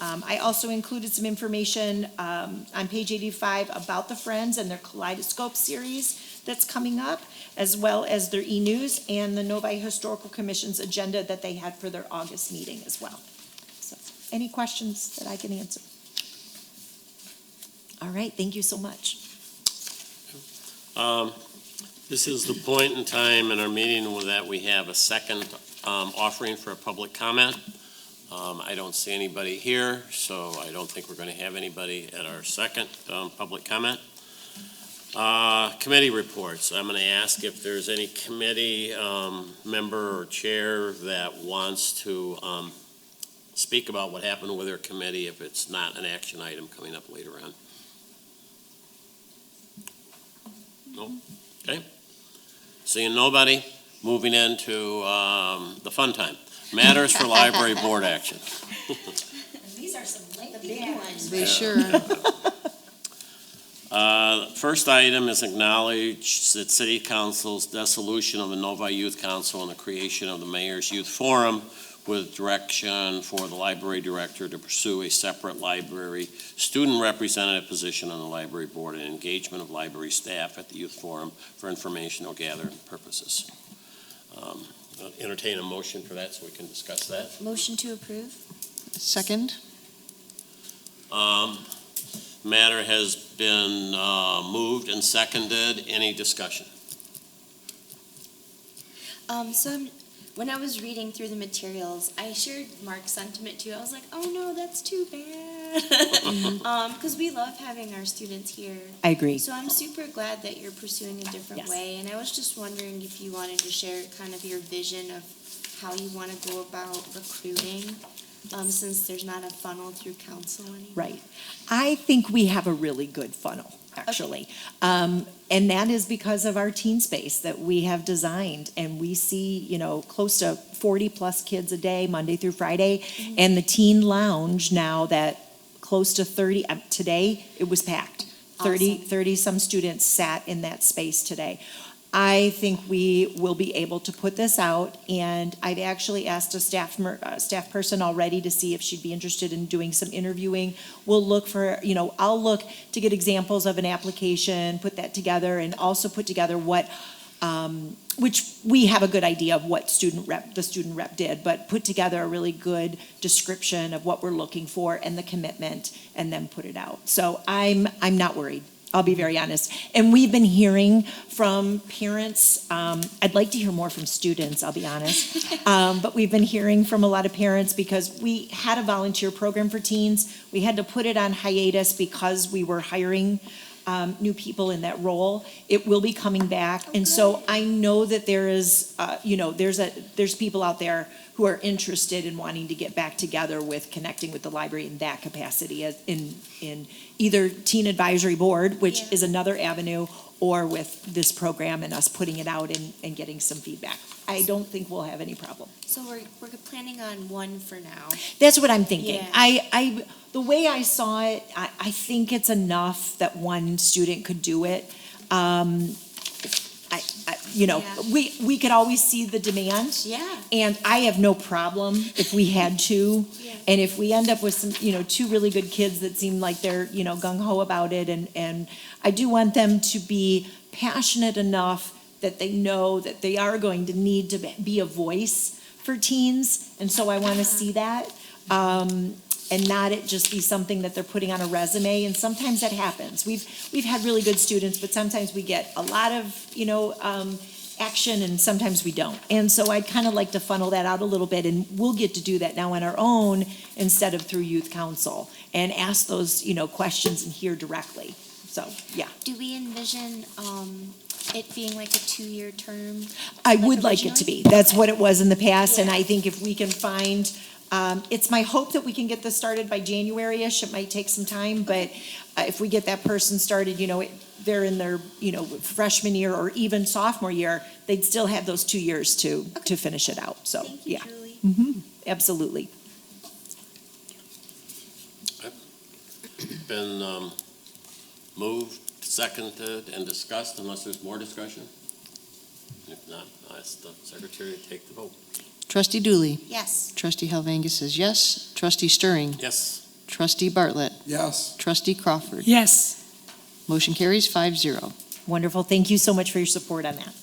I also included some information on page 85 about the Friends and their Kaleidoscope series that's coming up, as well as their e-news and the Novi Historical Commission's agenda that they had for their August meeting as well. So, any questions that I can answer? All right, thank you so much. This is the point in time in our meeting that we have a second offering for a public comment. I don't see anybody here, so I don't think we're going to have anybody at our second public comment. Committee reports. I'm going to ask if there's any committee member or chair that wants to speak about what happened with their committee, if it's not an action item coming up later on. No? Okay. Seeing nobody, moving into the fun time. Matters for library board action. These are some lengthy ones. They sure are. First item is acknowledge that City Council's dissolution of the Novi Youth Council and the creation of the Mayor's Youth Forum with direction for the library director to pursue a separate library student representative position on the library board and engagement of library staff at the youth forum for informational gathering purposes. I'll entertain a motion for that so we can discuss that. Motion to approve? Second? Matter has been moved and seconded. Any discussion? When I was reading through the materials, I shared Mark's sentiment too. I was like, oh no, that's too bad. Because we love having our students here. I agree. So I'm super glad that you're pursuing a different Yes. way. And I was just wondering if you wanted to share kind of your vision of how you want to go about recruiting, since there's not a funnel through council anymore. Right. I think we have a really good funnel, actually. And that is because of our teen space that we have designed. And we see, close to 40-plus kids a day, Monday through Friday. Mm-hmm. And the teen lounge now that close to 30, today, it was packed. 30-some students sat in that space today. I think we will be able to put this out, and I've actually asked a staff person already to see if she'd be interested in doing some interviewing. We'll look for, I'll look to get examples of an application, put that together, and also put together what, which we have a good idea of what the student rep did, but put together a really good description of what we're looking for and the commitment, and then put it out. So I'm not worried. I'll be very honest. And we've been hearing from parents, I'd like to hear more from students, I'll be honest. But we've been hearing from a lot of parents because we had a volunteer program for teens. We had to put it on hiatus because we were hiring new people in that role. It will be coming back. And so I know that there is, there's people out there who are interested in wanting to get back together with connecting with the library in that capacity, as in either teen advisory board, which Yeah. is another avenue, or with this program and us putting it out and getting some feedback. I don't think we'll have any problem. So we're planning on one for now. That's what I'm thinking. Yeah. The way I saw it, I think it's enough that one student could do it. Yeah. We could always see the demand. Yeah. And I have no problem if we had two. Yeah. And if we end up with some, two really good kids that seem like they're, gung-ho about it. And I do want them to be passionate enough that they know that they are going to need to be a voice for teens. And so I want to see that. And not it just be something that they're putting on a resume, and sometimes that happens. We've had really good students, but sometimes we get a lot of, action, and sometimes we don't. And so I'd kind of like to funnel that out a little bit, and we'll get to do that now on our own instead of through youth council, and ask those, questions and hear directly. So, yeah. Do we envision it being like a 2-year term? I Like would like it to originally? be. That's what it was in the past, and Yeah. I think if we can find, it's my hope that we can get this started by January-ish. It might take some time, but if we get that person started, they're in their, freshman year or even sophomore year, they'd still have those 2 years to finish it out. So, Thank you, yeah, Julie. absolutely. Been moved, seconded, and discussed, unless there's more discussion? If not, I'll ask the secretary to take the vote. Trustee Dooley. Yes. Trustee Helvangus says yes. Trustee Stirring. Yes. Trustee Bartlett. Yes. Trustee Crawford. Yes. Motion carries 5-0. Wonderful. Thank you so much for your support on that.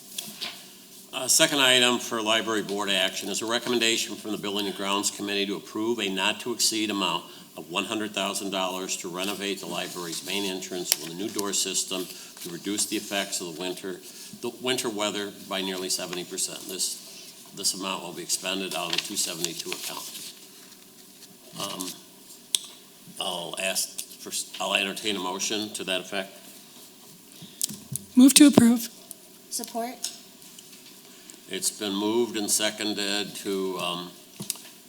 Second item for library board action is a recommendation from the Building and Grounds Committee to approve a not-to-exceed amount of $100,000 to renovate the library's main entrance with a new door system to reduce the effects of the winter weather by nearly 70%. This amount will be expended out of the 272 account. I'll entertain a motion to that effect. Move to approve. Support? It's been moved and seconded to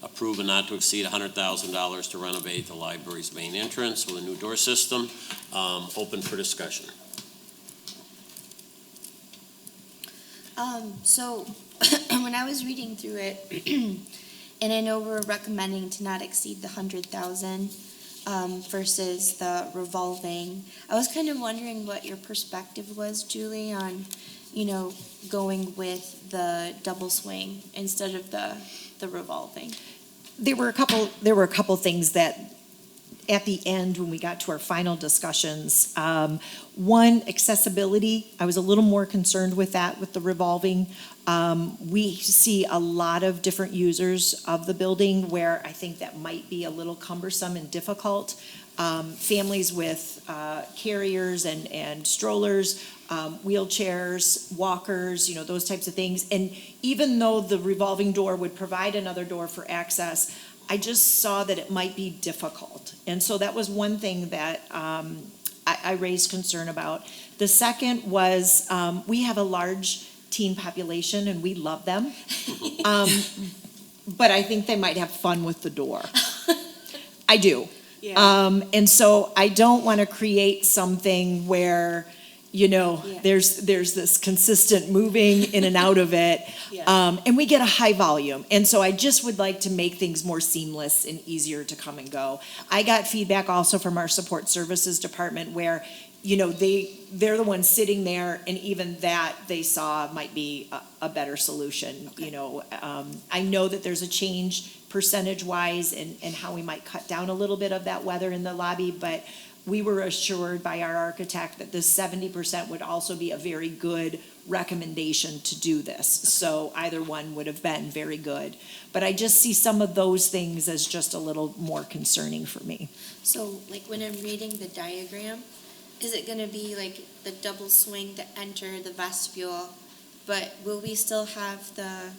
approve a not to exceed $100,000 to renovate the library's main entrance with a new door system. Open for discussion. So when I was reading through it, and I know we're recommending to not exceed the 100,000 versus the revolving, I was kind of wondering what your perspective was, Julie, on going with the double swing instead of the revolving? There were a couple things that at the end, when we got to our final discussions, one, accessibility, I was a little more concerned with that with the revolving. We see a lot of different users of the building where I think that might be a little cumbersome and difficult. Families with carriers and strollers, wheelchairs, walkers, those types of things. And even though the revolving door would provide another door for access, I just saw that it might be difficult. And so that was one thing that I raised concern about. The second was we have a large teen population and we love them. But I think they might have fun with the door. I do. Yeah. And so I don't want to create something where, there's this consistent moving in and out of it. Yeah. And we get a high volume. And so I just would like to make things more seamless and easier to come and go. I got feedback also from our support services department where, they're the ones sitting there, and even that they saw might be a better solution. Okay. I know that there's a change percentage-wise and how we might cut down a little bit of that weather in the lobby, but we were assured by our architect that this 70% would also be a very good recommendation to do this. So either one would have been very good. But I just see some of those things as just a little more concerning for me. So like when I'm reading the diagram, is it gonna be like the double swing to enter the vestibule, but will we still have the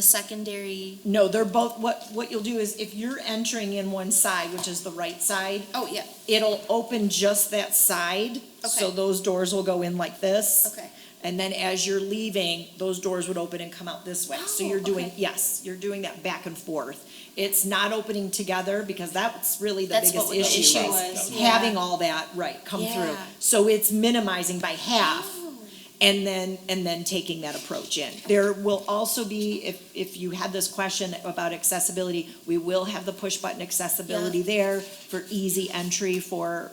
secondary? No, they're both, what you'll do is if you're entering in one side, which is the right side, Oh, yeah, it'll open just that side. So Okay. those doors will go in like this. okay. And then as you're leaving, those doors would open and come out this way. So Oh, you're doing, okay. yes, you're doing that back and forth. It's not opening together because that's really the That's biggest what the issue. issue right? was, yeah. Having all that, right, come through. Yeah. So it's minimizing by half Oh, and then taking that approach in. There will also be, if you had this question about accessibility, we will have the push button accessibility there for easy entry for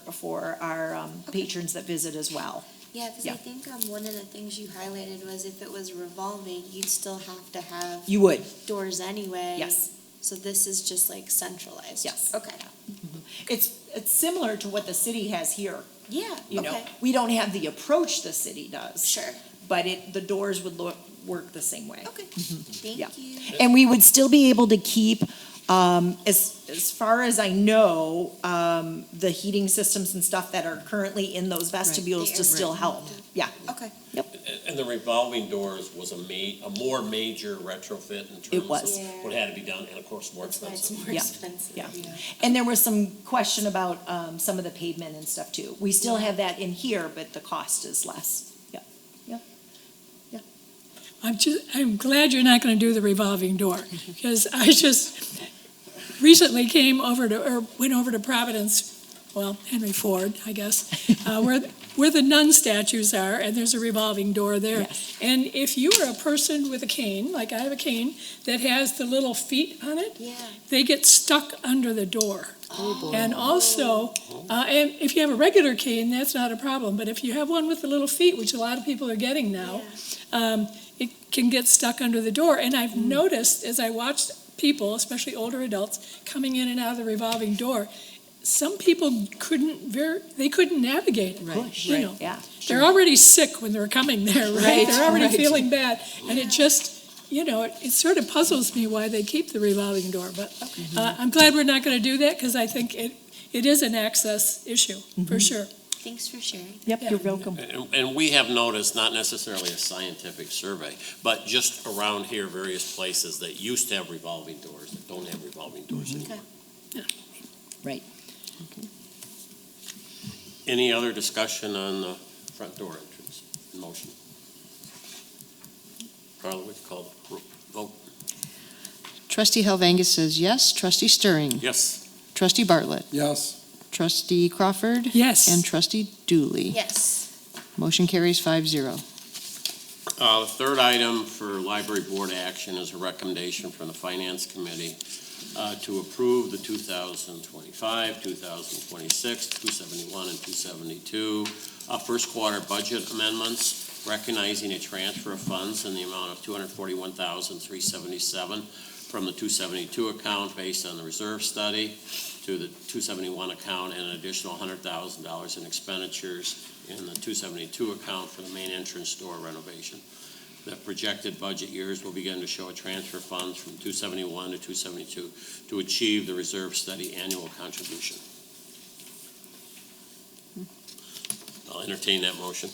our patrons that visit as well. yeah, because Yeah. I think one of the things you highlighted was if it was revolving, you'd still have to have You would, doors anyway. yes. So this is just like centralized? Yes. Okay. It's similar to what the city has here. Yeah, okay. We don't have the approach the city does, Sure. but the doors would work the same way. Okay. Yeah. Thank you. And we would still be able to keep, as far as I know, the heating systems and stuff that are currently in those vestibules to There. still help. Yeah. Okay. And the revolving doors was a more major retrofit in terms was. of what had to be done, and of course, more That's why it's expensive. more Yeah. expensive. Yeah. And there was some question about some of the pavement and stuff too. We still have that in here, but the cost is less. Yeah. I'm glad you're not gonna do the revolving door, because I just recently went over to Providence, well, Henry Ford, I guess, where the nun statues are, and there's a revolving door there. Yes. And if you are a person with a cane, like I have a cane, that has the little feet on it, Yeah. they get stuck under the door. Oh, boy. And also, and if you have a regular cane, that's not a problem, but if you have one with the little feet, which a lot of people are getting now, it can get stuck under the door. And I've noticed as I watched people, especially older adults, coming in and out of the revolving door, some people couldn't navigate it. Right, You know, yeah. they're already sick when they're coming there, right? Right, They're already right. feeling bad, and it just, it sort of puzzles me why they keep the revolving door. But I'm glad we're not going to do that, because I think it is an access issue, for sure. Thanks for sharing. Yep, Yeah. you're welcome. And we have noticed, not necessarily a scientific survey, but just around here, various places that used to have revolving doors that don't have revolving doors anymore. Right. Any other discussion on the front door entrance motion? Carla, would you call the vote? Trustee Helvangus says yes. Trustee Stirring. Yes. Trustee Bartlett. Yes. Trustee Crawford. Yes. And Trustee Dooley. Yes. Motion carries 5-0. The third item for library board action is a recommendation from the Finance Committee to approve the 2025, 2026, 271, and 272 first quarter budget amendments. recognizing a transfer of funds in the amount of $241,377 from the 272 account based on the reserve study to the 271 account, and an additional $100,000 in expenditures in the 272 account for the main entrance door renovation. The projected budget years will begin to show a transfer of funds from 271 to 272 to achieve the reserve study annual contribution. I'll entertain that motion.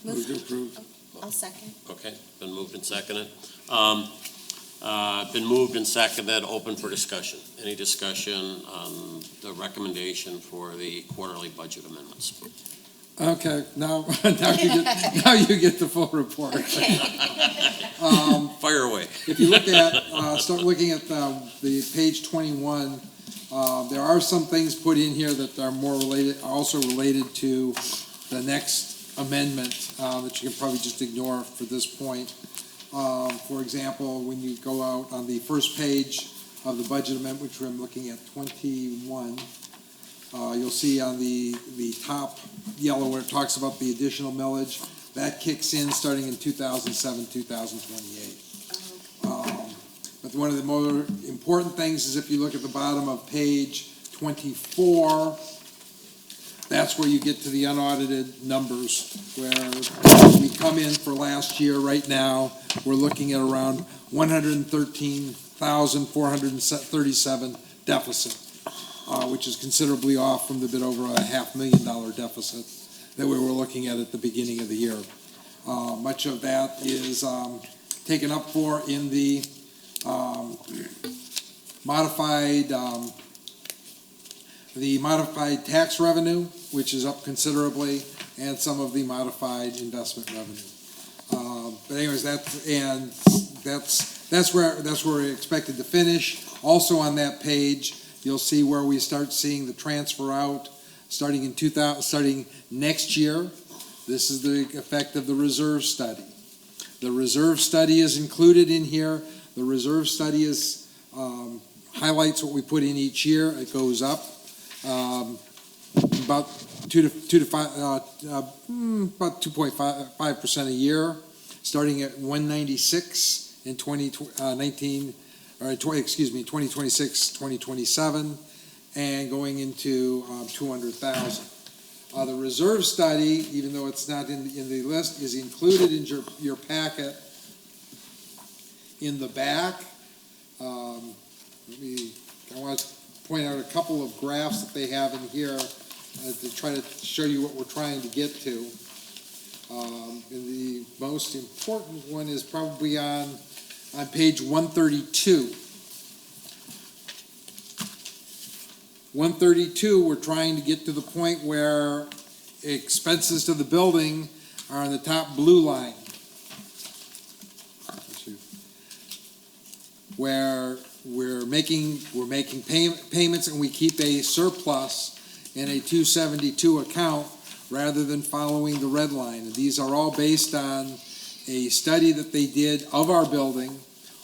Move to approve. I'll second. Okay, been moved and seconded. Been moved and seconded, open for discussion. Any discussion on the recommendation for the quarterly budget amendments? Okay, now you get the full report. Fire away. If you look at, start looking at the page 21, there are some things put in here that are more related, also related to the next amendment that you can probably just ignore for this point. For example, when you go out on the first page of the budget amendment, which I'm looking at 21, you'll see on the top yellow where it talks about the additional millage, that kicks in starting in 2007, 2028. But one of the more important things is if you look at the bottom of page 24, that's where you get to the unaudited numbers, where we come in for last year. Right now, we're looking at around $113,437 deficit, which is considerably off from the bit over a $500,000 deficit that we were looking at the beginning of the year. Much of that is taken up for in the modified tax revenue, which is up considerably, and some of the modified investment revenue. But anyways, that's where we're expected to finish. Also on that page, you'll see where we start seeing the transfer out starting next year. This is the effect of the reserve study. The reserve study is included in here. The reserve study is highlights what we put in each year. It goes up about 2.5% a year, starting at 196 in 2026, 2027, and going into 200,000. The reserve study, even though it's not in the list, is included in your packet in the back. I want to point out a couple of graphs that they have in here to try to show you what we're trying to get to. And the most important one is probably on page 132. 132, we're trying to get to the point where expenses to the building are on the top blue line, where we're making payments and we keep a surplus in a 272 account rather than following the red line. And these are all based on a study that they did of our building,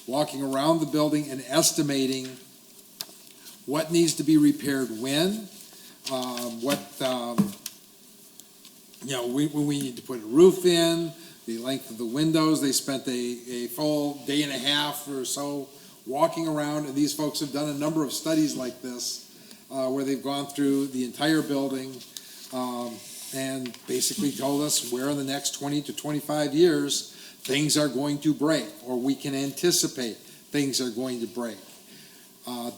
walking around the building and estimating what needs to be repaired when, when we need to put a roof in, the length of the windows. They spent a full day and a half or so walking around, and these folks have done a number of studies like this where they've gone through the entire building and basically told us where in the next 20 to 25 years things are going to break, or we can anticipate things are going to break.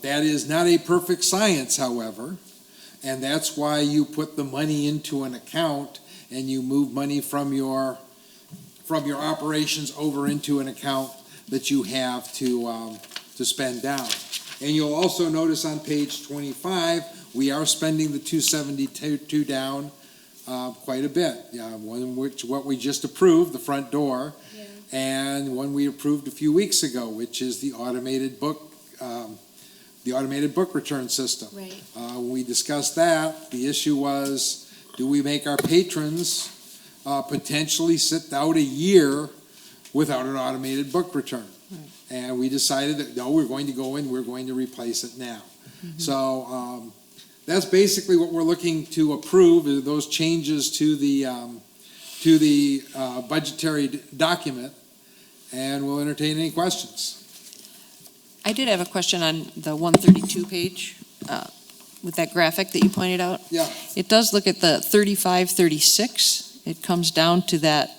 That is not a perfect science, however, and that's why you put the money into an account and you move money from your operations over into an account that you have to spend down. And you'll also notice on page 25, we are spending the 272 down quite a bit. What we just approved, the front door, and one we approved a few weeks ago, which is the automated book return system. Right. When we discussed that, the issue was, do we make our patrons potentially sit out a year without an automated book return? Right. And we decided that, no, we're going to go in, we're going to replace it now. Mm-hmm. So that's basically what we're looking to approve, are those changes to the to the budgetary document, and we'll entertain any questions. I did have a question on the 132 page, with that graphic that you pointed out. Yeah. It does look at the 35, 36. It comes down to that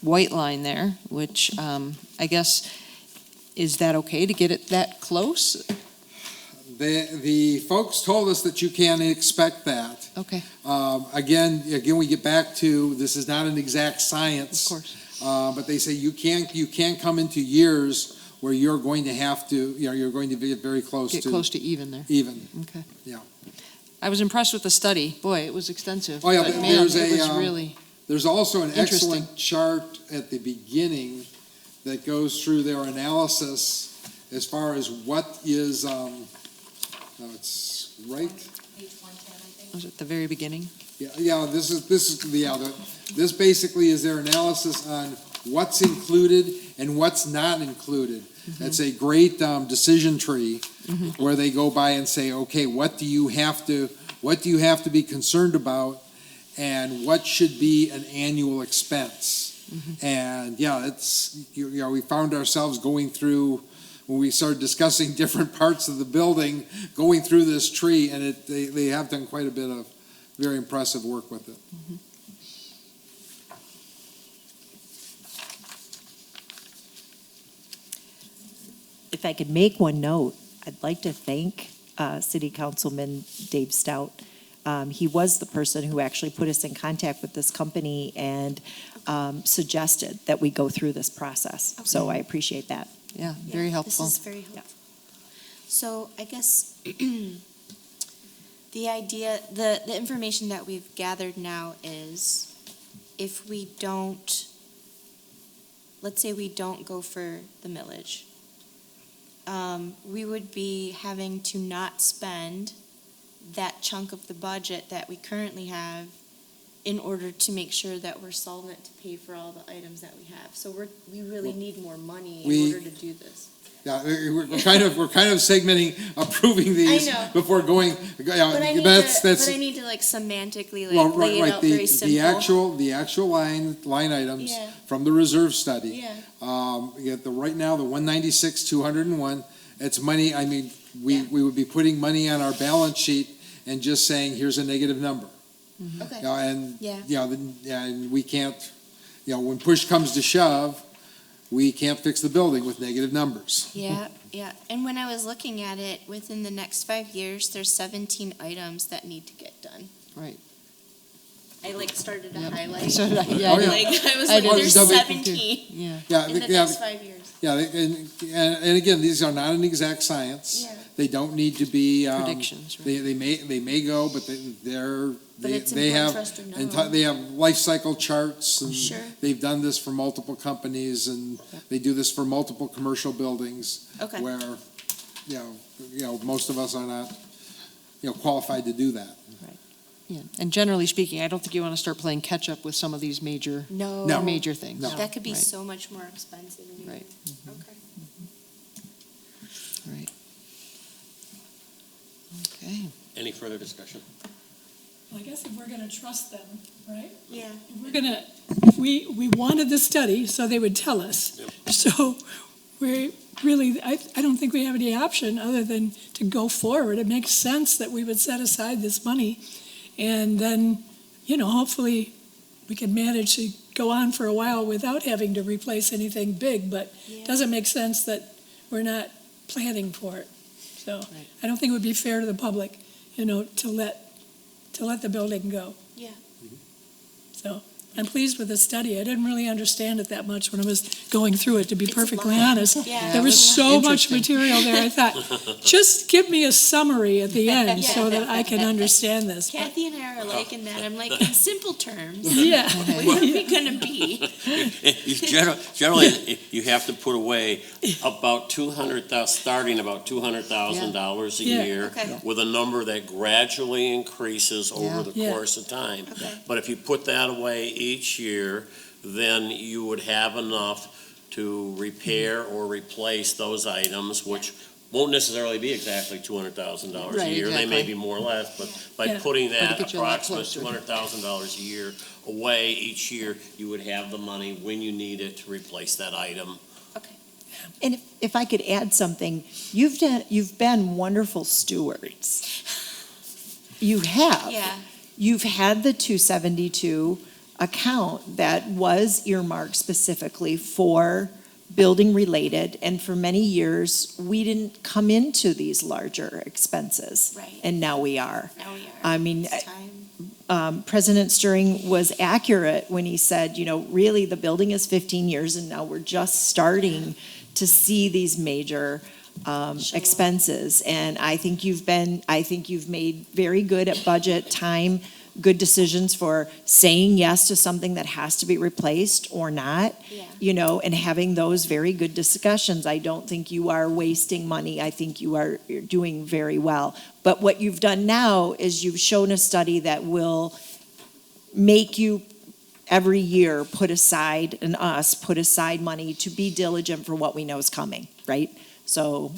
white line there, which, I guess, is that okay to get it that close? The folks told us that you can expect that. Okay, Again, we get back to, this is not an exact of science. course. But they say you can't come into years where you're going to have to, you're going to get very close Get to close to even there. even. Okay. Yeah. I was impressed with the study. Boy, it was extensive. Oh, yeah, but but man, there's it was a, really, There's also an Interesting. excellent chart at the beginning that goes through their analysis as far as what is, no, it's right. was it the very beginning? Yeah, this basically is their analysis on what's included and what's not included. It's a great decision tree where they go by and say, okay, what do you have to be concerned about, and what should be an annual expense? And we found ourselves going through, when we started discussing different parts of the building, going through this tree, and they have done quite a bit of very impressive work with it. If I could make one note, I'd like to thank City Councilman Dave Stout. He was the person who actually put us in contact with this company and suggested that we go through this process. So I appreciate that. Yeah, very helpful. This is very helpful. So I guess the idea, the information that we've gathered now is if we don't, let's say we don't go for the millage, we would be having to not spend that chunk of the budget that we currently have in order to make sure that we're solvent to pay for all the items that we have. So we really need more money in order to do this. Yeah, we're kind of segmenting, approving these I know. before going. But I need to like semantically lay it out very simple. The actual line items Yeah. from the reserve study. Yeah. You get right now, the 196, 201, it's money, I mean, we would be putting money on our balance sheet and just saying, here's a negative number. Okay. And we can't, when push comes to shove, we can't fix the building with negative numbers. Yeah. And when I was looking at it, within the next 5 years, there's 17 items that need to get done. Right. I started to Yep. highlight. So did I. Yeah, Oh, I yeah. did. I was I like, did. there's Double- 17 Yeah. in the next 5 years. Yeah, and again, these are not an exact science. Yeah. They don't need to be. Predictions, right. They may go, but But it's they important have for us to know. they have life cycle charts, and Sure. they've done this for multiple companies, and they do this for multiple commercial buildings. Okay. Where, most of us are not, qualified to do that. Yeah. And generally speaking, I don't think you want to start playing catch up with some of these major No. things. No. That could be Right. so much more expensive. Right. Okay. Right. Okay. Any further discussion? Well, I guess if we're gonna trust them, right? Yeah. If we wanted the study, so they would tell us. So we really, I don't think we have any option other than to go forward. It makes sense that we would set aside this money and then, hopefully we can manage to go on for a while without having to replace anything big, but it doesn't make sense that we're not planning for it. So Right. I don't think it would be fair to the public, to let the building go. Yeah. So I'm pleased with the study. I didn't really understand it that much when I was going through it, to be It's a perfectly lot. honest. Yeah. There was so much Interesting. material there. I thought, just give me a summary at the end so that I can understand this. But- Kathy and I are liking that. I'm like, in simple terms, Yeah. where are we gonna be? Generally, you have to put away about starting about $200,000 a Yeah. year, Okay. with a number that gradually increases over the Yeah. course of time. Okay. But if you put that away each year, then you would have enough to repair or replace those items, which won't necessarily be exactly $200,000 a Right, year. They may exactly. be more or less, but by Yeah. putting But it that gets you a lot approximate closer. $200,000 a year away each year, you would have the money when you need it to replace that item. And if I could add something, you've been wonderful stewards. You have. Yeah. You've had the 272 account that was earmarked specifically for building related, and for many years, we didn't come into these larger expenses. Right. And now we are. Now we are. I mean, It's time. President Stirring was accurate when he said, really, the building is 15 years, and now we're just starting to see these major Sure. expenses. And I think you've made very good at budget time, good decisions for saying yes to something that has to be replaced or not, Yeah. and having those very good discussions. I don't think you are wasting money. I think you're doing very well. But what you've done now is you've shown a study that will make you every year put aside money to be diligent for what we know is coming, right? So,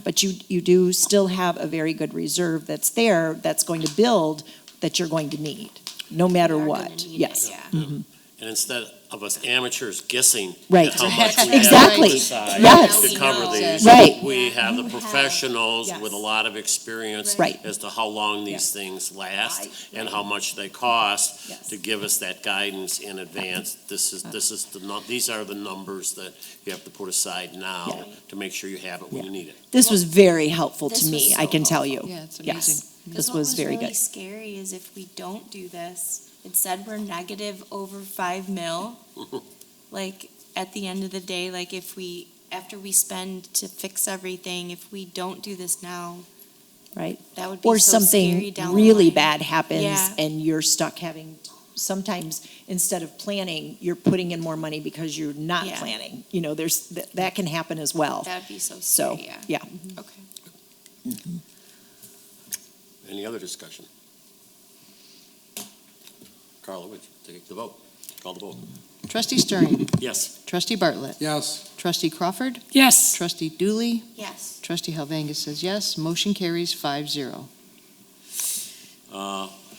but you do still have a very good reserve that's there, that's going to build, that you're going to need, no matter We are gonna what. need it, Yes. yeah. And instead of us amateurs guessing Right. at how much we Exactly. have to Yes. decide to cover Now we these, know. Right. we have the You have- professionals Yes. with a lot of experience Right. as to how long these things last and how much they cost Yes. to give us that guidance in advance. These are the numbers that you have to put aside now Yeah. to make sure you have it when you need it. This was very helpful This to was me, so I can tell you. Yeah, it's Yes. amazing. This was very What good. was really scary is if we don't do this, it said we're negative over 5 mil. Like, at the end of the day, like after we spend to fix everything, if we don't do this now, Right. that would be Or so scary something down the really line. bad happens Yeah. and you're stuck sometimes instead of planning, you're putting in more money because you're not Yeah. planning. That can happen as well. That would be so So, scary, yeah. yeah. Okay. Any other discussion? Carla, would you take the vote? Call the vote. Trustee Stirring, Yes. trustee Bartlett, Yes. trustee Crawford, Yes. trustee Dooley, Yes. trustee Helvangus says yes, motion carries 5-0.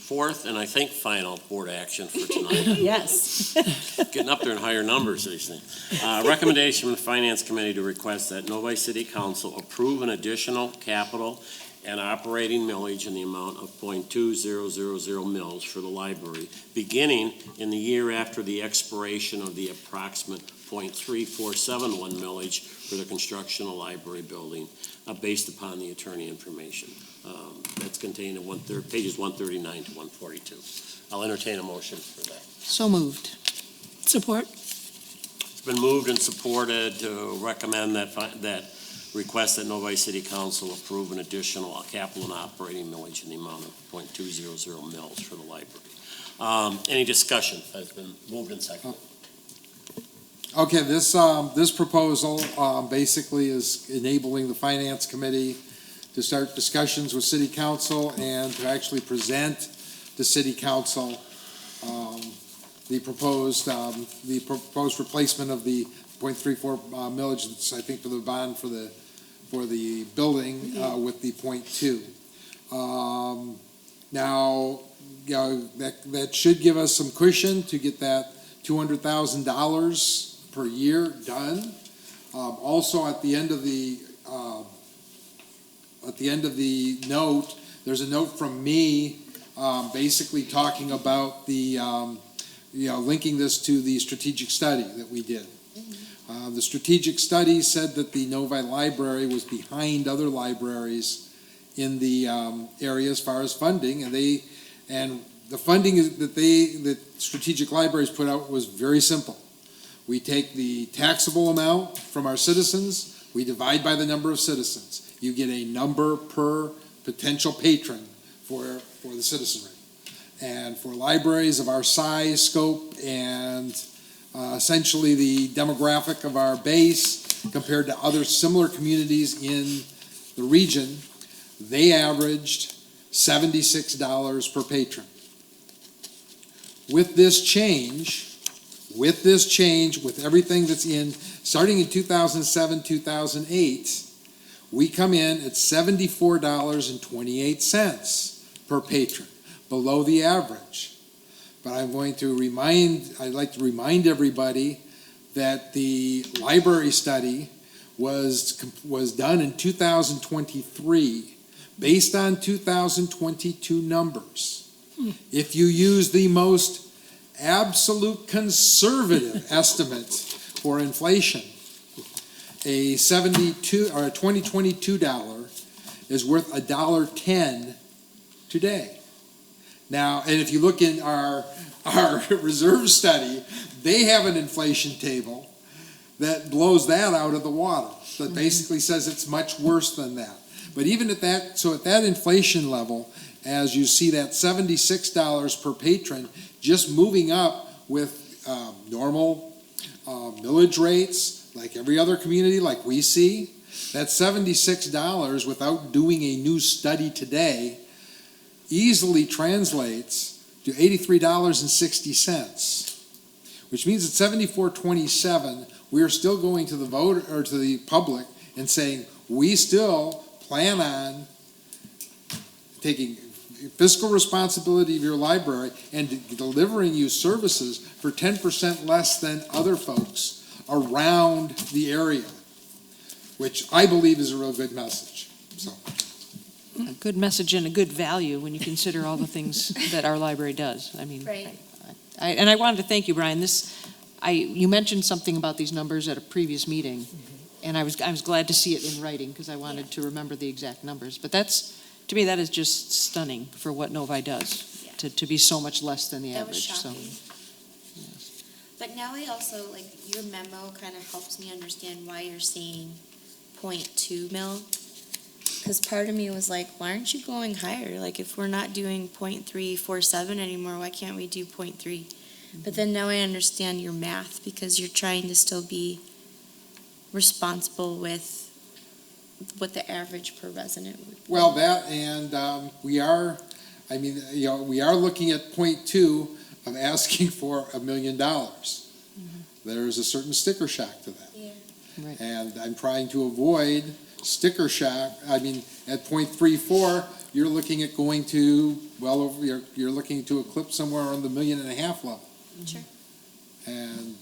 Fourth, and I think final board action for tonight. Yes. Getting up there in higher numbers, these things. Recommendation from the Finance Committee to request that Novi City Council approve an additional capital and operating millage in the amount of .2000 mils for the library, beginning in the year after the expiration of the approximate .3471 millage for the construction of library building, based upon the attorney information. That's contained in pages 139 to 142. I'll entertain a motion for that. So moved. Support. It's been moved and supported to recommend that request that Novi City Council approve an additional capital and operating millage in the amount of .200 mils for the library. Any discussion? Has been moved and seconded. Okay, this proposal basically is enabling the Finance Committee to start discussions with City Council and to actually present to City Council the proposed replacement of the .34 millage, that's, I think, for the bond for the building with the .2. Now, that should give us some cushion to get that $200,000 per year done. Also, at the end of the note, there's a note from me, basically talking about the, linking this to the strategic study that we did. The strategic study said that the Novi Library was behind other libraries in the area as far as funding, and the funding that strategic libraries put out was very simple. We take the taxable amount from our citizens, we divide by the number of citizens. You get a number per potential patron for the citizenry. And for libraries of our size, scope, and essentially the demographic of our base compared to other similar communities in the region, they averaged $76 per patron. With this change, with everything that's starting in 2007, 2008, We come in at $74.28 per patron, below the average. But I'd like to remind everybody that the library study was done in 2023, based on 2022 numbers. If you use the most absolute conservative estimate for inflation, a 2022 dollar is worth $1.10 today. Now, and if you look in our reserve study, they have an inflation table that blows that out of the water, that basically says it's much worse than that. But even at that, so at that inflation level, as you see that $76 per patron, just moving up with normal millage rates, like every other community, like we see, that $76 without doing a new study today easily translates to $83.60, which means at $74.27, we are still going to the voter or to the public and saying we still plan on taking fiscal responsibility of your library and delivering you services for 10% less than other folks around the area, which I believe is a real good message. So. A good message and a good value when you consider all the things that our library does. I mean, Right. and I wanted to thank you, Brian. You mentioned something about these numbers at a previous meeting, and I was glad to see it in writing because I wanted to remember the exact numbers. But to me, that is just stunning for what Novi does, to be so much less than the That was average. So, shocking. But now I also, your memo kind of helps me understand why you're saying 0.2 mil. Because part of me was like, why aren't you going higher? Like, if we're not doing 0.347 anymore, why can't we do 0.3? But then now I understand your math, because you're trying to still be responsible with what the average per resident would be. Well, that, and we are looking at 0.2 of asking for $1 million. There's a certain sticker shock to that. Yeah. right. And I'm trying to avoid sticker shock. I mean, at 0.34, you're looking at going to well over. You're looking to eclipse somewhere around the $1.5 million level. Sure. And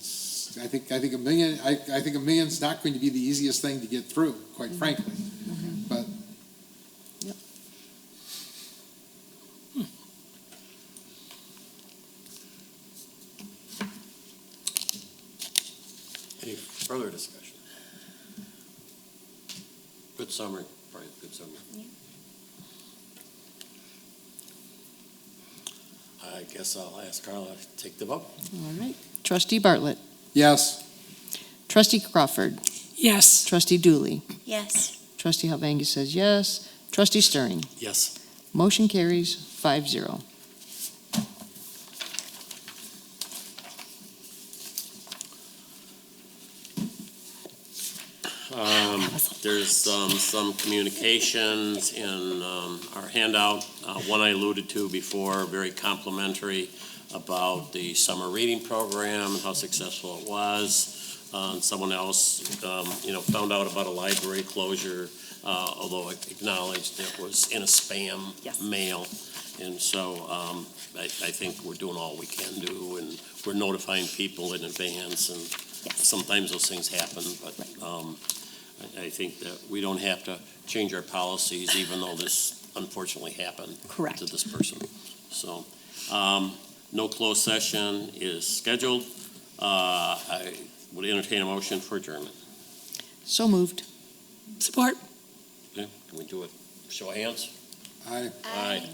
I think $1 million. I think $1 million's not going to be the easiest thing to get through, quite frankly. But Any further discussion? Good summary, Brian, good summary. Yeah. I guess I'll ask Carla to take the vote. All right. Trustee Bartlett. yes, Trustee Crawford. Yes. Trustee Dooley. Yes. Trustee Helvangi says yes. Trustee Stirring. Yes. Motion carries 5-0. There's some communications in our handout. One I alluded to before, very complimentary about the summer reading program and how successful it was. Someone else, found out about a library closure, although it acknowledged it was in a spam mail. And so I think we're doing all we can do, and we're notifying people in advance, and sometimes those things happen, but I think that we don't have to change our policies, even though this unfortunately happened Correct. to this person. So, no closed session is scheduled. I would entertain a motion for adjournment. So moved. Support. Okay, can we do it? Show of hands? I. Aye.